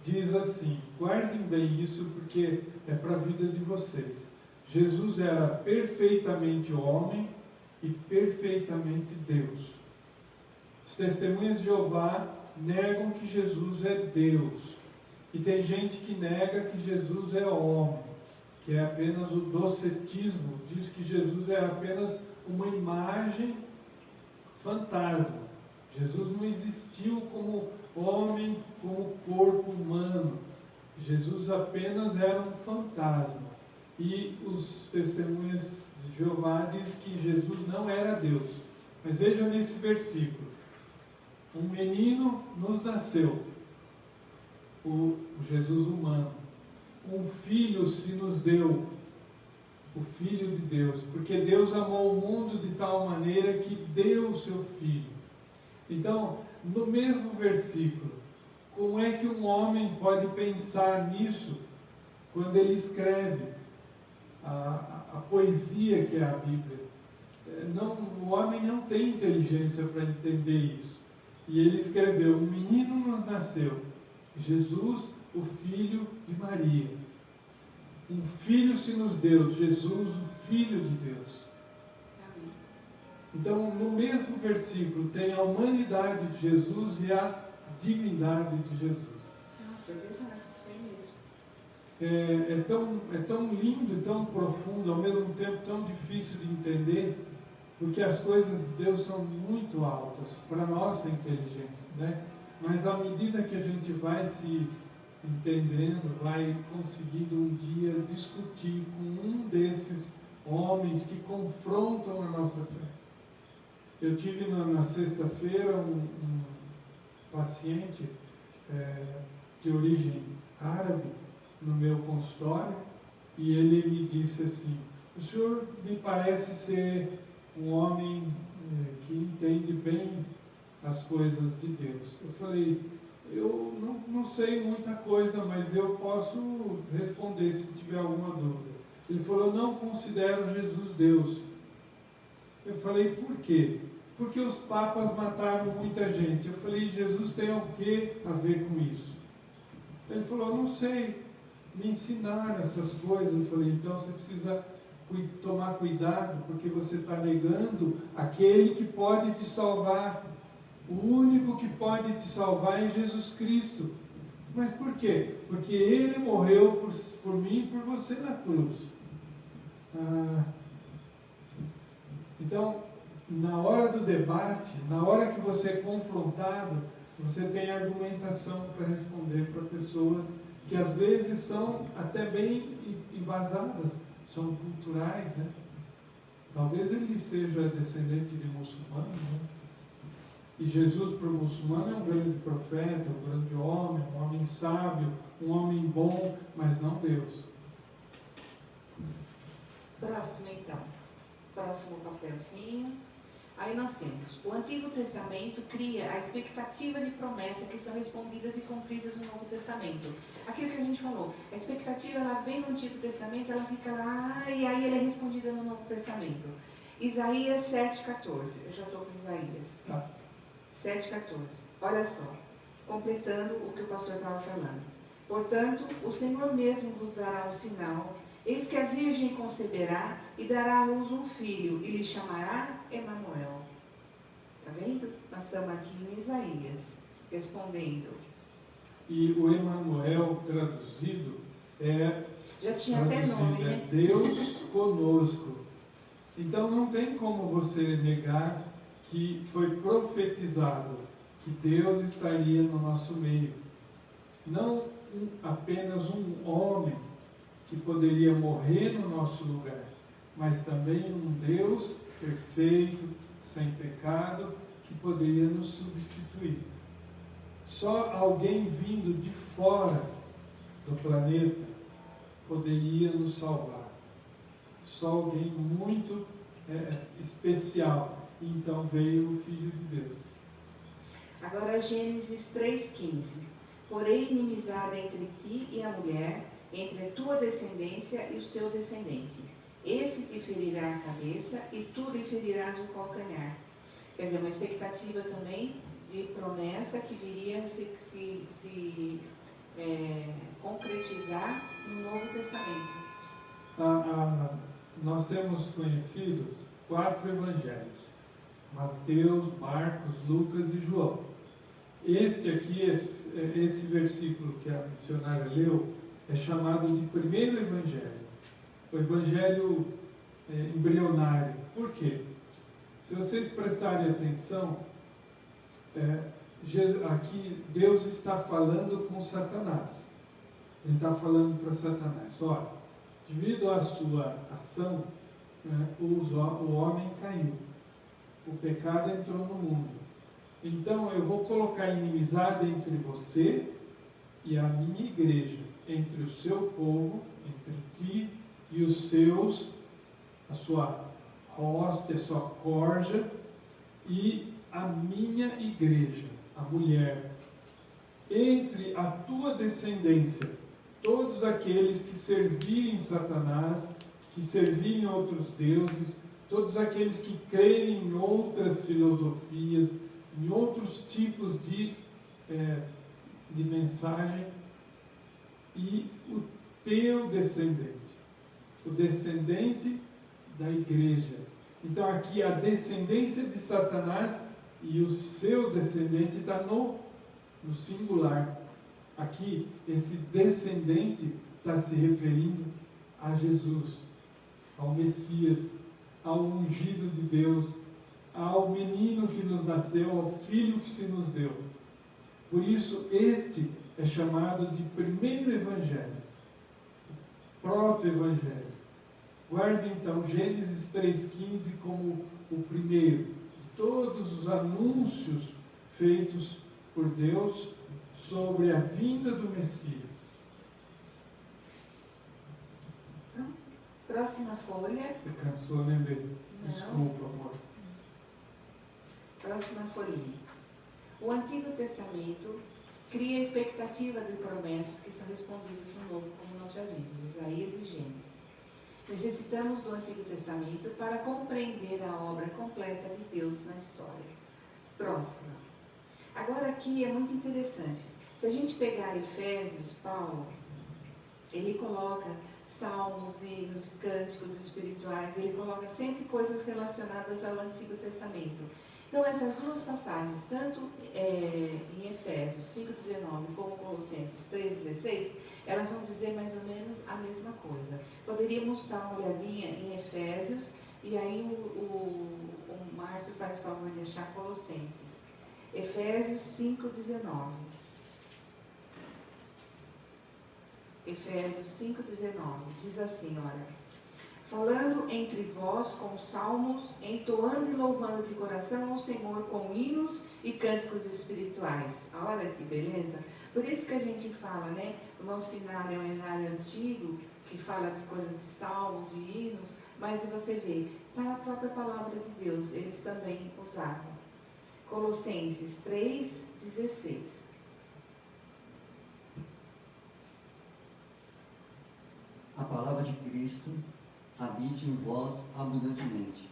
diz assim: guardem bem isso porque é para a vida de vocês. Jesus era perfeitamente homem e perfeitamente Deus. Os testemunhas de Jeová negam que Jesus é Deus. E tem gente que nega que Jesus é homem, que é apenas o docetismo, diz que Jesus é apenas uma imagem fantasma. Jesus não existiu como homem, como corpo humano. Jesus apenas era um fantasma. E os testemunhas de Jeová dizem que Jesus não era Deus. Mas veja nesse versículo: um menino nos nasceu, o Jesus humano. Um filho se nos deu, o Filho de Deus, porque Deus amou o mundo de tal maneira que deu o seu Filho. Então, no mesmo versículo, como é que um homem pode pensar nisso quando ele escreve a poesia que é a Bíblia? O homem não tem inteligência para entender isso. E ele escreveu: um menino nos nasceu, Jesus, o Filho de Maria. Um filho se nos deu, Jesus, o Filho de Deus. Amém. Então, no mesmo versículo, tem a humanidade de Jesus e a divindade de Jesus. Nossa, é verdade, tem mesmo. É tão lindo, tão profundo, ao mesmo tempo tão difícil de entender, porque as coisas de Deus são muito altas para a nossa inteligência, né? Mas à medida que a gente vai se entendendo, vai conseguindo um dia discutir com um desses homens que confrontam a nossa fé. Eu tive na sexta-feira um paciente de origem árabe no meu consultório, e ele me disse assim: o senhor me parece ser um homem que entende bem as coisas de Deus. Eu falei: eu não sei muita coisa, mas eu posso responder se tiver alguma dúvida. Ele falou: eu não considero Jesus Deus. Eu falei: por quê? Porque os papas mataram muita gente. Eu falei: Jesus tem o que a ver com isso? Ele falou: eu não sei, me ensinaram essas coisas. Eu falei: então você precisa tomar cuidado, porque você está negando aquele que pode te salvar. O único que pode te salvar é Jesus Cristo. Mas por quê? Porque Ele morreu por mim e por você na cruz. Então, na hora do debate, na hora que você é confrontado, você tem argumentação para responder para pessoas que às vezes são até bem embasadas, são culturais, né? Talvez ele seja descendente de muçulmano, né? E Jesus para o muçulmano é um grande profeta, um grande homem, um homem sábio, um homem bom, mas não Deus. Próximo então. Próximo papelzinho. Aí nós temos: o Antigo Testamento cria a expectativa de promessa que são respondidas e cumpridas no Novo Testamento. Aquilo que a gente falou, a expectativa ela vem no Antigo Testamento, ela fica lá e aí ela é respondida no Novo Testamento. Isaías 7,14. Eu já estou com Isaías. Tá. 7,14. Olha só, completando o que o pastor estava falando. Portanto, o Senhor mesmo vos dará o sinal: eis que a Virgem conceberá e dará à luz um filho, e lhe chamará Emanuel. Está vendo? Nós estamos aqui em Isaías, respondendo. E o Emanuel traduzido Já tinha até nome, né? Deus conosco. Então não tem como você negar que foi profetizado que Deus estaria no nosso meio. Não apenas um homem que poderia morrer no nosso lugar, mas também um Deus perfeito, sem pecado, que poderia nos substituir. Só alguém vindo de fora do planeta poderia nos salvar. Só alguém muito especial. Então veio o Filho de Deus. Agora Gênesis 3,15. Porém inimizade entre ti e a mulher, entre a tua descendência e o seu descendente. Esse te ferirá a cabeça e tu lhe ferirás o calcanhar. Quer dizer, uma expectativa também de promessa que viria a se concretizar no Novo Testamento. Nós temos conhecido 4 evangelhos: Mateus, Marcos, Lucas e João. Este aqui, esse versículo que a missionária leu, é chamado de primeiro evangelho, o evangelho embrionário. Por quê? Se vocês prestarem atenção, aqui Deus está falando com Satanás. Ele está falando para Satanás: olha, devido à sua ação, o homem caiu, o pecado entrou no mundo. Então eu vou colocar inimizade entre você e a minha igreja, entre o seu povo, entre ti e os seus, a sua hoste, a sua corja, e a minha igreja, a mulher. Entre a tua descendência, todos aqueles que servirem Satanás, que servirem outros deuses, todos aqueles que creem em outras filosofias, em outros tipos de mensagem, e o teu descendente, o descendente da igreja. Então aqui a descendência de Satanás e o seu descendente está no singular. Aqui esse descendente está se referindo a Jesus, ao Messias, ao ungido de Deus, ao menino que nos nasceu, ao filho que se nos deu. Por isso este é chamado de primeiro evangelho, proto-evangelho. Guarde então Gênesis 3,15 como o primeiro de todos os anúncios feitos por Deus sobre a vinda do Messias. Próxima folha. Você cansou, né, Bê? Não. Desculpa, amor. Próxima folhinha. O Antigo Testamento cria a expectativa de promessas que são respondidas no Novo, como nós já vimos, Isaías e Gênesis. Necessitamos do Antigo Testamento para compreender a obra completa de Deus na história. Próxima. Agora aqui é muito interessante. Se a gente pegar Efésios, Paulo, ele coloca salmos, hinos, cânticos espirituais, ele coloca sempre coisas relacionadas ao Antigo Testamento. Então essas duas passagens, tanto em Efésios 5,19 como Colossenses 3,16, elas vão dizer mais ou menos a mesma coisa. Poderíamos dar uma olhadinha em Efésios, e aí o Márcio faz o favor de deixar Colossenses. Efésios 5,19. Efésios 5,19. Diz assim, olha: falando entre vós com salmos, entoando e louvando de coração ao Senhor com hinos e cânticos espirituais. Olha que beleza! Por isso que a gente fala, né? O nosso inário é um inário antigo, que fala de coisas de salmos e hinos, mas você vê, na própria palavra de Deus, eles também usavam. Colossenses 3,16. A palavra de Cristo habite em vós abundantemente,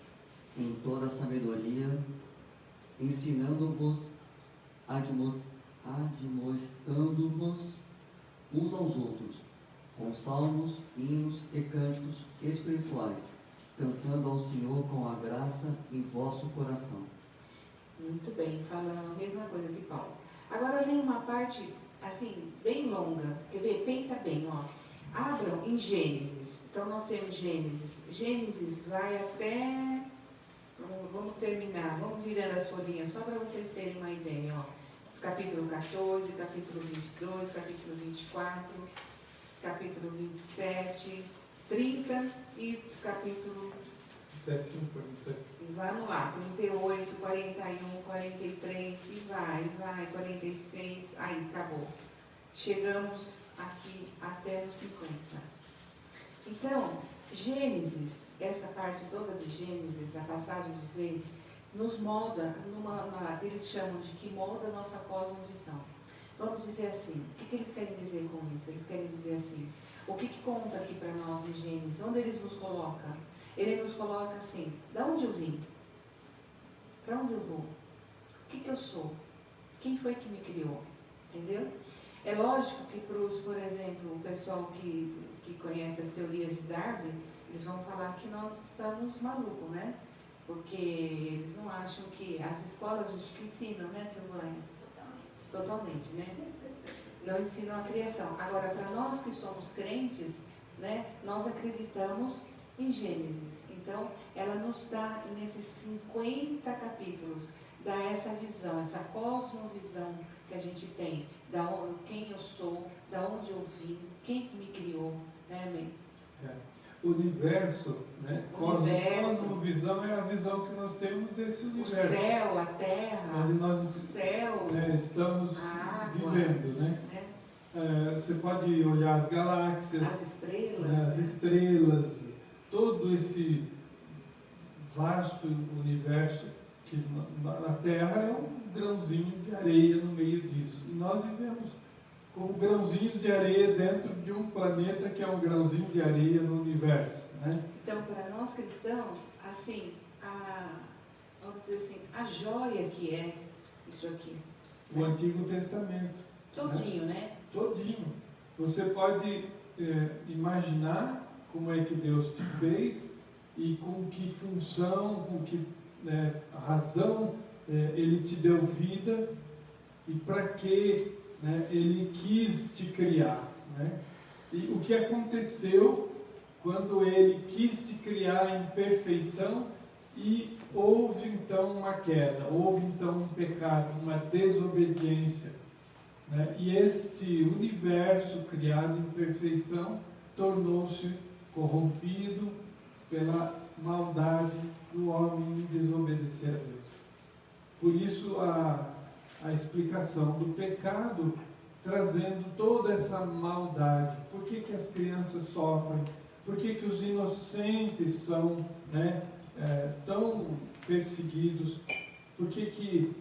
em toda a sabedoria, ensinando-vos, admoestando-vos uns aos outros, com salmos, hinos e cânticos espirituais, cantando ao Senhor com a graça em vosso coração. Muito bem, falando a mesma coisa de Paulo. Agora vem uma parte, assim, bem longa. Quer ver? Pensa bem, ó. Abram em Gênesis. Então nós temos Gênesis. Gênesis vai até Vamos terminar, vamos virando as folhinhas só para vocês terem uma ideia. Ó. Capítulo 14, capítulo 22, capítulo 24, capítulo 27, 30 e capítulo... Até 50. Vamos lá, 38, 41, 43, e vai, 46, aí acabou. Chegamos aqui até os 50. Então, Gênesis, essa parte toda de Gênesis, a passagem de dizer, nos molda, eles chamam de que molda a nossa cosmovisão. Vamos dizer assim, o que eles querem dizer com isso? Eles querem dizer assim, o que conta aqui para nós em Gênesis? Onde eles nos colocam? Ele nos coloca assim, da onde eu vim? Para onde eu vou? O que eu sou? Quem foi que me criou? Entendeu? É lógico que por exemplo, o pessoal que conhece as teorias de Darwin, eles vão falar que nós estamos malucos, né? Porque eles não acham que as escolas que ensinam, né, Silvânia? Totalmente, né? Não ensinam a criação. Agora, para nós que somos crentes, né, nós acreditamos em Gênesis. Então, ela nos dá, nesses 50 capítulos, dá essa visão, essa cosmovisão que a gente tem, quem eu sou, da onde eu vim, quem que me criou, né, amém? O universo, né? Universo. Cosmovisão é a visão que nós temos desse O universo. céu, a terra, Onde nós o céu, estamos a água, vivendo, né? Você pode olhar as galáxias, as estrelas, né, as estrelas, todo esse vasto universo que na Terra é um grãozinho de areia no meio disso. E nós vivemos como grãozinhos de areia dentro de um planeta que é um grãozinho de areia no universo, né? Então, para nós cristãos, assim, vamos dizer assim, a joia que é isso aqui. O Antigo Testamento. Todinho, né? Todinho. Você pode imaginar como é que Deus te fez e com que função, com que razão Ele te deu vida e para que Ele quis te criar. Né? E o que aconteceu quando Ele quis te criar em perfeição e houve então uma queda, houve então um pecado, uma desobediência. Né? E este universo criado em perfeição tornou-se corrompido pela maldade do homem em desobedecer a Deus. Por isso a explicação do pecado trazendo toda essa maldade. Por que as crianças sofrem? Por que os inocentes são tão perseguidos? Por que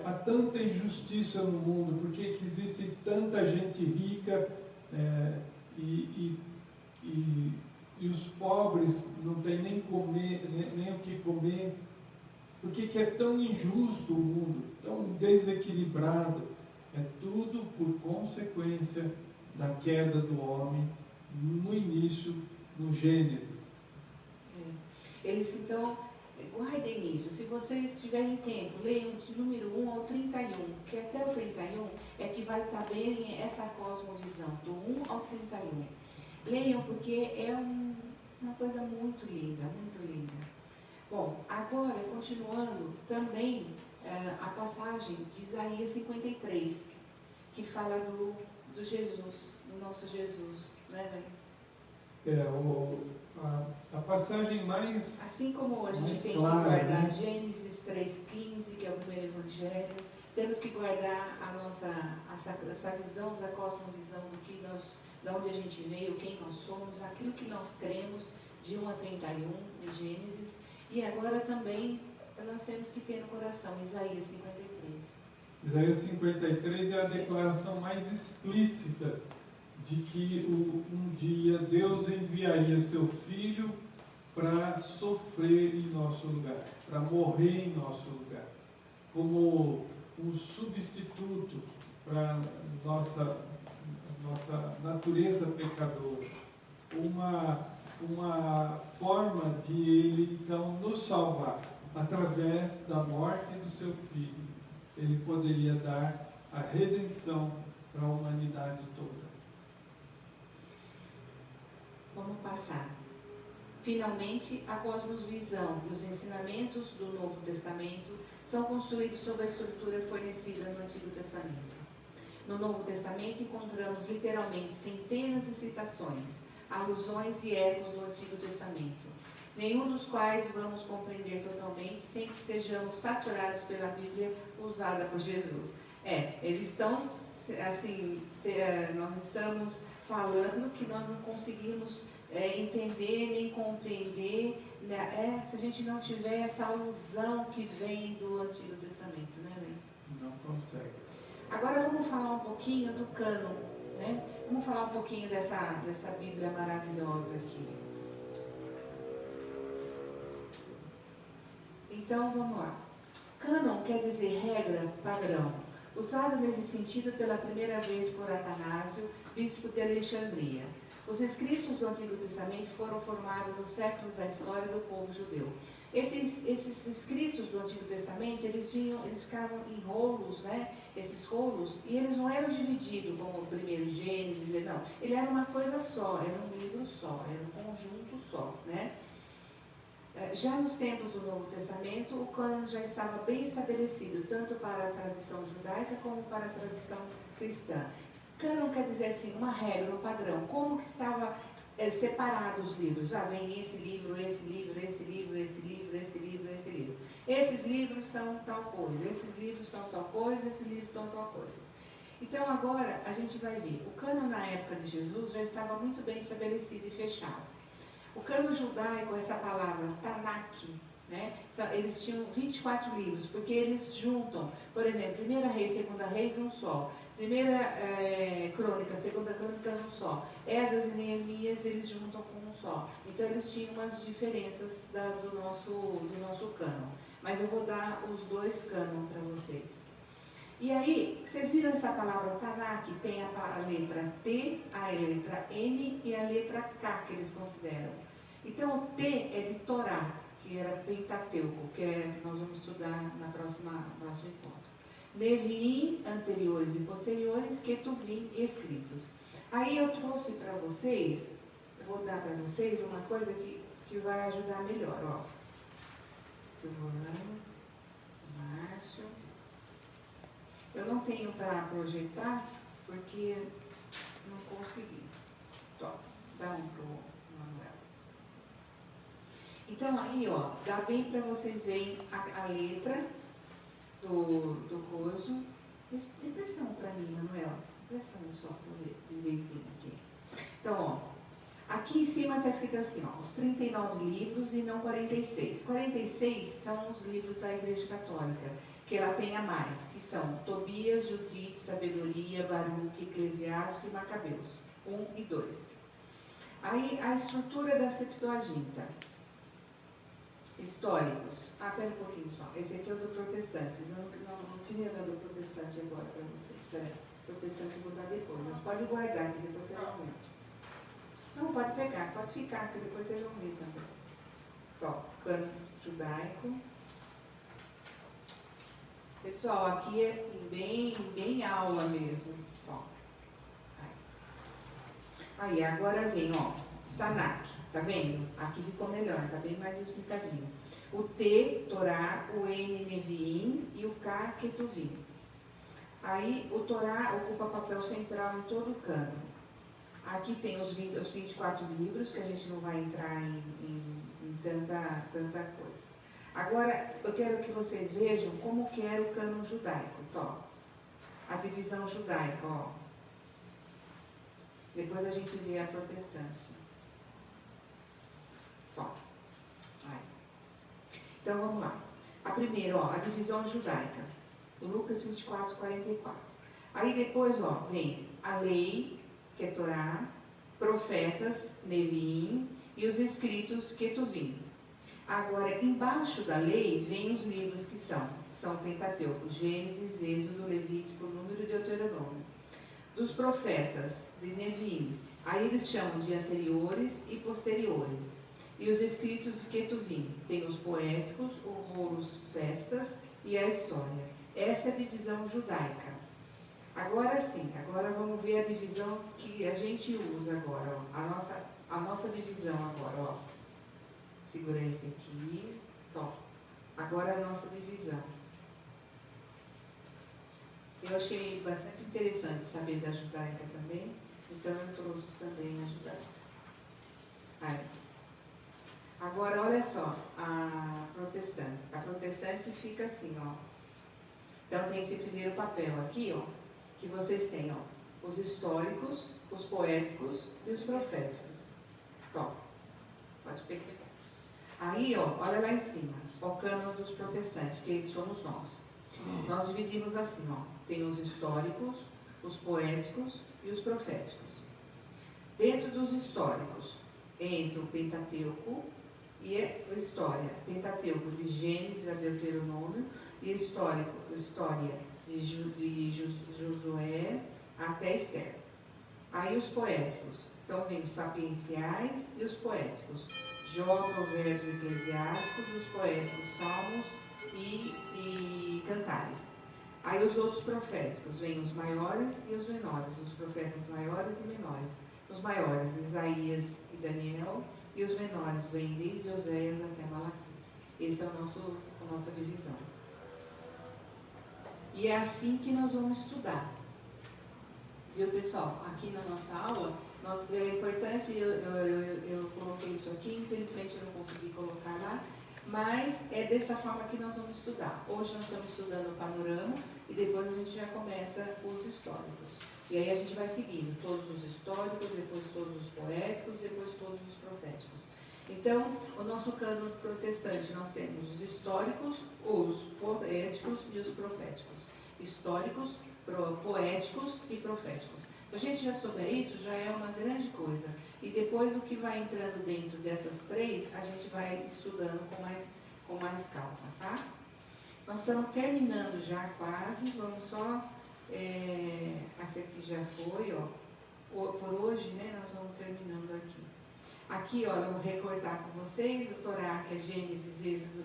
há tanta injustiça no mundo? Por que existe tanta gente rica e os pobres não têm nem o que comer? Por que é tão injusto o mundo, tão desequilibrado? É tudo por consequência da queda do homem no início, no Gênesis. Eles então, guardem isso. Se vocês tiverem tempo, leiam de número 1 ao 31, que até o 31 é que vai estar bem essa cosmovisão, do 1 ao 31. Leiam porque é uma coisa muito linda, muito linda. Bom, agora, continuando, também a passagem de Isaías 53, que fala do Jesus, do nosso Jesus, né, a passagem mais... Assim como a gente tem clara, que guardar né? Gênesis 3,15, que é o primeiro evangelho, temos que guardar essa visão da cosmovisão de onde a gente veio, quem nós somos, aquilo que nós cremos, de 1 a 31, de Gênesis. E agora também nós temos que ter no coração Isaías 53. Isaías 53 é a declaração mais explícita de que um dia Deus enviaria seu Filho para sofrer em nosso lugar, para morrer em nosso lugar, como um substituto para nossa natureza pecadora, uma forma de Ele então nos salvar através da morte do seu Filho. Ele poderia dar a redenção para a humanidade toda. Vamos passar. Finalmente, a cosmovisão e os ensinamentos do Novo Testamento são construídos sobre a estrutura fornecida no Antigo Testamento. No Novo Testamento encontramos literalmente centenas de citações, alusões e ecos do Antigo Testamento, nenhum dos quais vamos compreender totalmente sem que estejamos saturados pela Bíblia usada por Jesus. Eles estão, assim, nós estamos falando que nós não conseguimos entender nem compreender, né? Se a gente não tiver essa alusão que vem do Antigo Testamento, né, Lê? Não consegue. Agora vamos falar um pouquinho do cânon, né? Vamos falar um pouquinho dessa Bíblia maravilhosa aqui. Então vamos lá. Cânon quer dizer regra, padrão, usado nesse sentido pela primeira vez por Atanásio, bispo de Alexandria. Os escritos do Antigo Testamento foram formados nos séculos da história do povo judeu. Esses escritos do Antigo Testamento, eles ficavam em rolos, né? Esses rolos, e eles não eram divididos como o primeiro Gênesis, não. Ele era uma coisa só, era um livro só, era um conjunto só, né? Já nos tempos do Novo Testamento, o cânon já estava bem estabelecido, tanto para a tradição judaica como para a tradição cristã. Cânon quer dizer assim, uma regra, um padrão, como que estava separado os livros. Vem esse livro, esse livro, esse livro, esse livro, esse livro, esse livro. Esses livros são tal coisa, esses livros são tal coisa, esses livros são tal coisa. Então agora a gente vai ver, o cânon na época de Jesus já estava muito bem estabelecido e fechado. O cânon judaico, essa palavra, Tanakh, né? Então, eles tinham 24 livros, porque eles juntam, por exemplo, Primeira Reis, Segunda Reis, um só. Primeira Crônica, Segunda Crônica, um só. Esdras e Neemias, eles juntam com um só. Então, eles tinham umas diferenças do nosso cânon. Mas eu vou dar os dois cânon para vocês. E aí, vocês viram essa palavra Tanakh? Tem a letra T, a letra N e a letra K que eles consideram. Então, o T é de Torá, que era Pentateuco, que nós vamos estudar no próximo encontro. Neviim, anteriores e posteriores, Ketuvim, escritos. Aí eu trouxe para vocês, vou dar para vocês uma coisa que vai ajudar melhor, ó. Silvano, Márcio. Eu não tenho para projetar, porque não consegui. Dá um para o Manuel. Então aí, ó, dá bem para vocês verem a letra do coisa. Tem pressão para mim, Manuel. Pressão só para eu ver direitinho aqui. Então, ó, aqui em cima está escrito assim, ó, os 39 livros e não 46. 46 são os livros da Igreja Católica, que ela tem a mais, que são Tobias, Judite, Sabedoria, Baruque, Eclesiástico e Macabeus, 1 e 2. Aí a estrutura da Septuaginta. Históricos. Pera um pouquinho só. Esse aqui é o do Protestantes. Eu não queria dar do Protestante agora para vocês. Pera, Protestante eu vou dar depois. Mas pode guardar, que depois vocês vão ver. Não, pode pegar, pode ficar, que depois vocês vão ver também. Ó, cânon judaico. Pessoal, aqui é assim, bem aula mesmo. Ó. Aí, agora vem, ó, Tanakh. Tá vendo? Aqui ficou melhor, tá bem mais explicadinho. O T, Torá, o N, Neviim e o K, Ketuvim. Aí o Torá ocupa papel central em todo o cânon. Aqui tem os 24 livros, que a gente não vai entrar em tanta coisa. Agora, eu quero que vocês vejam como que era o cânon judaico. Então, a divisão judaica, ó. Depois a gente vê a protestante. Então vamos lá. A primeira, ó, a divisão judaica. Lucas 24, 44. Aí depois, ó, vem a lei, que é Torá, profetas, Neviim, e os escritos, Ketuvim. Agora, embaixo da lei, vem os livros que são Pentateuco, Gênesis, Êxodo, Levítico, Número e Deuteronômio. Dos profetas, de Neviim, aí eles chamam de anteriores e posteriores. E os escritos de Ketuvim, tem os poéticos, os rolos, festas e a história. Essa é a divisão judaica. Agora sim, agora vamos ver a divisão que a gente usa agora, ó. A nossa divisão agora, ó. Segura esse aqui. Top. Agora a nossa divisão. Eu achei bastante interessante saber da judaica também, então eu trouxe também a judaica. Aí. Agora, olha só, a protestante. A protestante fica assim, ó. Então tem esse primeiro papel aqui, ó, que vocês têm, ó, os históricos, os poéticos e os proféticos. Top. Pode pegar. Aí, ó, olha lá em cima, o cânon dos protestantes, que somos nós. Nós dividimos assim, ó, tem os históricos, os poéticos e os proféticos. Dentro dos históricos, entra o Pentateuco e a história. Pentateuco de Gênesis a Deuteronômio e história de Josué até Esther. Aí os poéticos, então vem os sapienciais e os poéticos. Jó, Provérbios, Eclesiásticos, os poéticos, Salmos e Cantares. Aí os outros proféticos, vêm os maiores e os menores, os profetas maiores e menores. Os maiores, Isaías e Daniel, e os menores vêm desde Oséias até Malaquias. Esse é a nossa divisão. E é assim que nós vamos estudar. Viu, pessoal? Aqui na nossa aula, é importante, eu coloquei isso aqui, infelizmente eu não consegui colocar lá, mas é dessa forma que nós vamos estudar. Hoje nós estamos estudando o panorama e depois a gente já começa os históricos. E aí a gente vai seguindo todos os históricos, depois todos os poéticos, depois todos os proféticos. Então, o nosso cânon protestante, nós temos os históricos, os poéticos e os proféticos. Históricos, poéticos e proféticos. Se a gente já souber isso, já é uma grande coisa. E depois o que vai entrando dentro dessas três, a gente vai estudando com mais calma, tá? Nós estamos terminando já quase, vamos só, essa aqui já foi, ó. Por hoje, né, nós vamos terminando aqui. Aqui, ó, eu vou recortar com vocês, o Torá, que é Gênesis, Êxodo,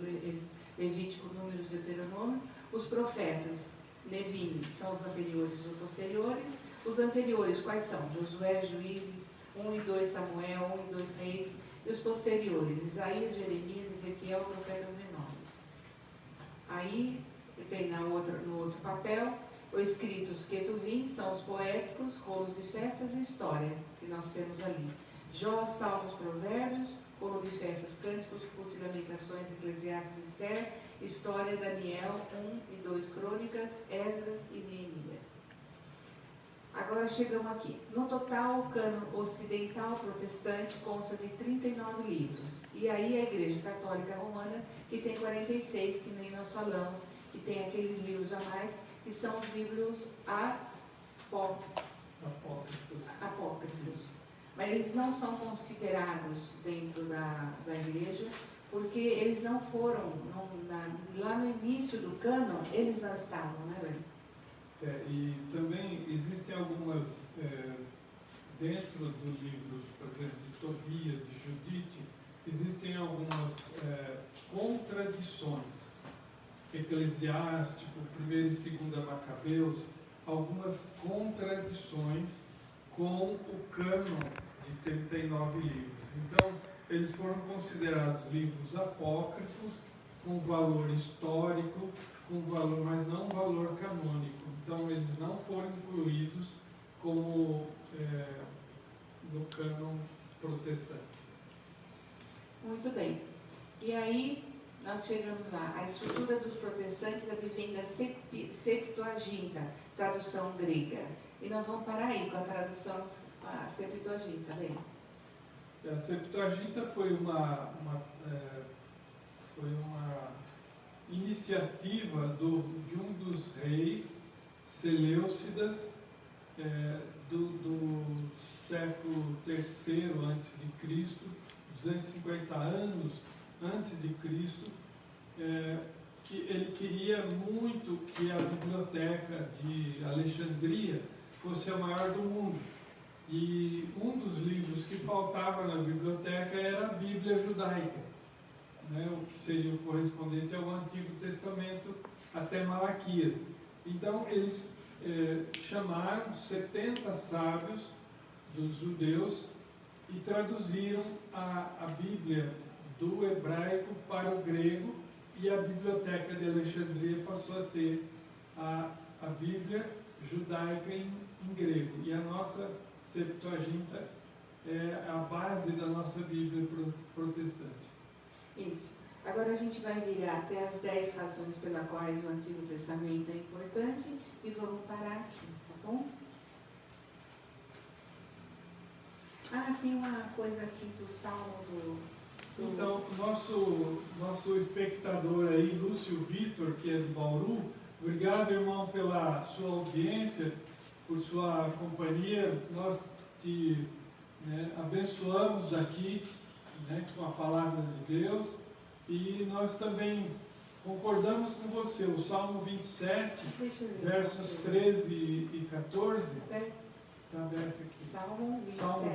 Levítico, Números e Deuteronômio. Os profetas, Levine, são os anteriores e os posteriores. Os anteriores, quais são? Josué, Juízes, 1 e 2 Samuel, 1 e 2 Reis. E os posteriores, Isaías, Jeremias, Ezequiel, profetas menores. Aí, tem no outro papel, os escritos Ketuvim, são os poéticos, rolos de festas e história, que nós temos ali. Jó, Salmos, Provérbios, rolo de festas, cânticos, culto e lamentações, Eclesiastes e Esther, história, Daniel, 1 e 2 Crônicas, Esdras e Neemias. Agora chegamos aqui. No total, o cânon ocidental protestante consta de 39 livros. E aí a Igreja Católica Romana, que tem 46, que nem nós falamos, que tem aqueles livros a mais, que são os livros apócrifos. Mas eles não são considerados dentro da Igreja, porque eles não foram, lá no início do cânon, eles não estavam, né, velho? E também existem algumas, dentro do livro, por exemplo, de Tobias, de Judite, existem algumas contradições. Eclesiástico, 1º e 2 Macabeus, algumas contradições com o cânon de 39 livros. Então, eles foram considerados livros apócrifos, com valor histórico, com valor, mas não valor canônico. Então, eles não foram incluídos como no cânon protestante. Muito bem. E aí, nós chegamos lá. A estrutura dos protestantes advém da Septuaginta, tradução grega. E nós vamos parar aí com a tradução Septuaginta, bem? A Septuaginta foi uma iniciativa de um dos reis, Seleucidas, do século III a.C., 250 anos antes de Cristo, que ele queria muito que a biblioteca de Alexandria fosse a maior do mundo. E um dos livros que faltava na biblioteca era a Bíblia judaica, né, o que seria o correspondente ao Antigo Testamento até Malaquias. Então, eles chamaram 70 sábios dos judeus e traduziram a Bíblia do hebraico para o grego, e a Biblioteca de Alexandria passou a ter a Bíblia judaica em grego. E a nossa Septuaginta é a base da nossa Bíblia protestante. Isso. Agora a gente vai virar até as 10 razões pelas quais o Antigo Testamento é importante e vamos parar aqui, tá bom? Tem uma coisa aqui do Salmo do... Então, nosso espectador aí, Lúcio Vitor, que é de Bauru, obrigado, irmão, pela sua audiência, por sua companhia. Nós te abençoamos daqui, com a palavra de Deus, e nós também concordamos com você. O Salmo 27, versos 13 e 14, está aberto aqui. Salmo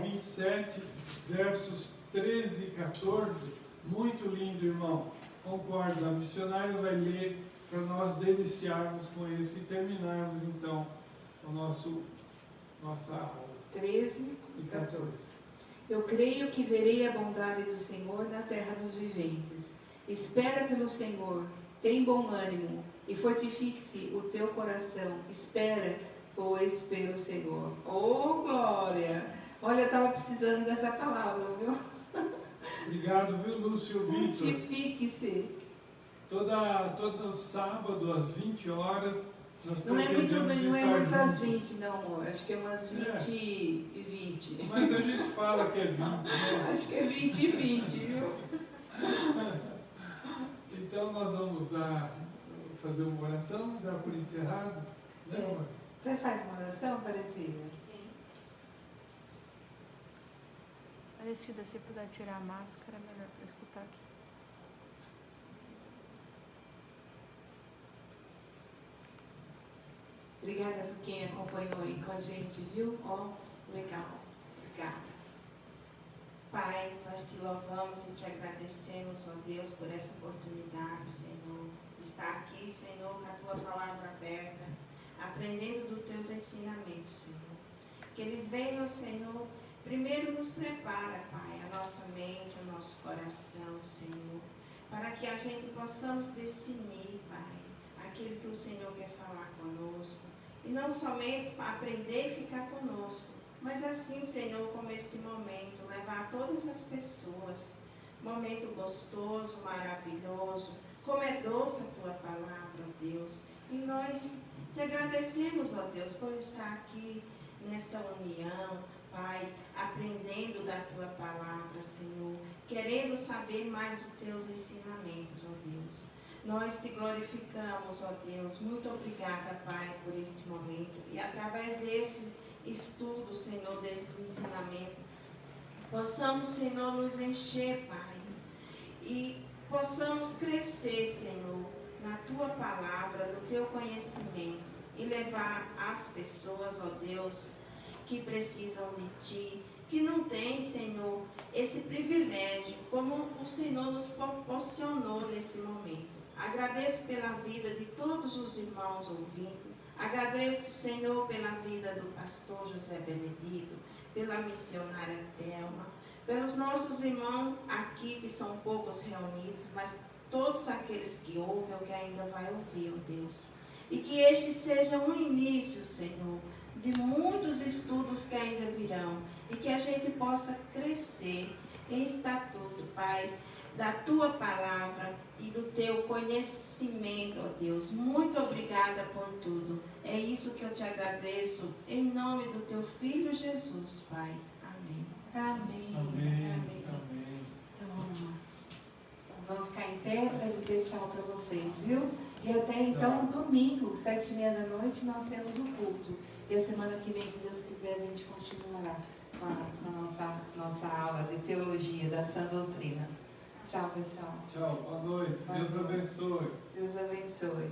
27, versos 13 e 14, muito lindo, irmão. Concordo, a missionária vai ler para nós deliciarmos com esse e terminarmos então nossa aula. 13 e 14. Eu creio que verei a bondade do Senhor na terra dos viventes. Espera pelo Senhor, tem bom ânimo e fortifique-se o teu coração. Espera, pois, pelo Senhor. Oh, glória! Olha, eu estava precisando dessa palavra, viu? Obrigado, viu, Lúcio Vitor? Fortifique-se. Todo sábado, às 20 horas, nós Não é muito estar às juntos. 20, não, amor. Acho que é umas 20 e 20. Mas a gente fala que é 20, né? Acho que é 20 e 20, viu? Então nós vamos fazer uma oração, dar por encerrado. Né, amor? Você faz uma oração, Aparecida? Sim. Aparecida, se puder tirar a máscara, é melhor para escutar aqui. Obrigada por quem acompanhou aí com a gente, viu? Legal. Obrigada. Pai, nós te louvamos e te agradecemos, ó Deus, por essa oportunidade, Senhor, de estar aqui, Senhor, com a tua palavra aberta, aprendendo dos teus ensinamentos, Senhor. Que eles venham, Senhor, primeiro nos prepara, Pai, a nossa mente, o nosso coração, Senhor, para que a gente possamos discernir, Pai, aquilo que o Senhor quer falar conosco, e não somente para aprender e ficar conosco, mas assim, Senhor, como este momento, levar a todas as pessoas, momento gostoso, maravilhoso, como é doce a tua palavra, ó Deus. E nós te agradecemos, ó Deus, por estar aqui nesta união, Pai, aprendendo da tua palavra, Senhor, querendo saber mais dos teus ensinamentos, ó Deus. Nós te glorificamos, ó Deus. Muito obrigada, Pai, por este momento. E através desse estudo, Senhor, desses ensinamentos, possamos, Senhor, nos encher, Pai, e possamos crescer, Senhor, na tua palavra, no teu conhecimento, e levar as pessoas, ó Deus, que precisam de ti, que não têm, Senhor, esse privilégio, como o Senhor nos proporcionou nesse momento. Agradeço pela vida de todos os irmãos ouvindo. Agradeço, Senhor, pela vida do pastor José Benedito, pela missionária Thelma, pelos nossos irmãos aqui, que são poucos reunidos, mas todos aqueles que ouvem ou que ainda vai ouvir, ó Deus. E que este seja um início, Senhor, de muitos estudos que ainda virão, e que a gente possa crescer em estatuto, Pai, da tua palavra e do teu conhecimento, ó Deus. Muito obrigada por tudo. É isso que eu te agradeço, em nome do teu Filho Jesus, Pai. Amém. Amém. Amém. Então, vamos ficar em pé para dizer tchau para vocês, viu? E até então, domingo, 7h30 nós temos o culto. E a semana que vem, se Deus quiser, a gente continuará com a nossa aula de teologia da sã doutrina. Tchau, pessoal. Tchau, boa noite. Boa Deus noite. abençoe. Deus abençoe.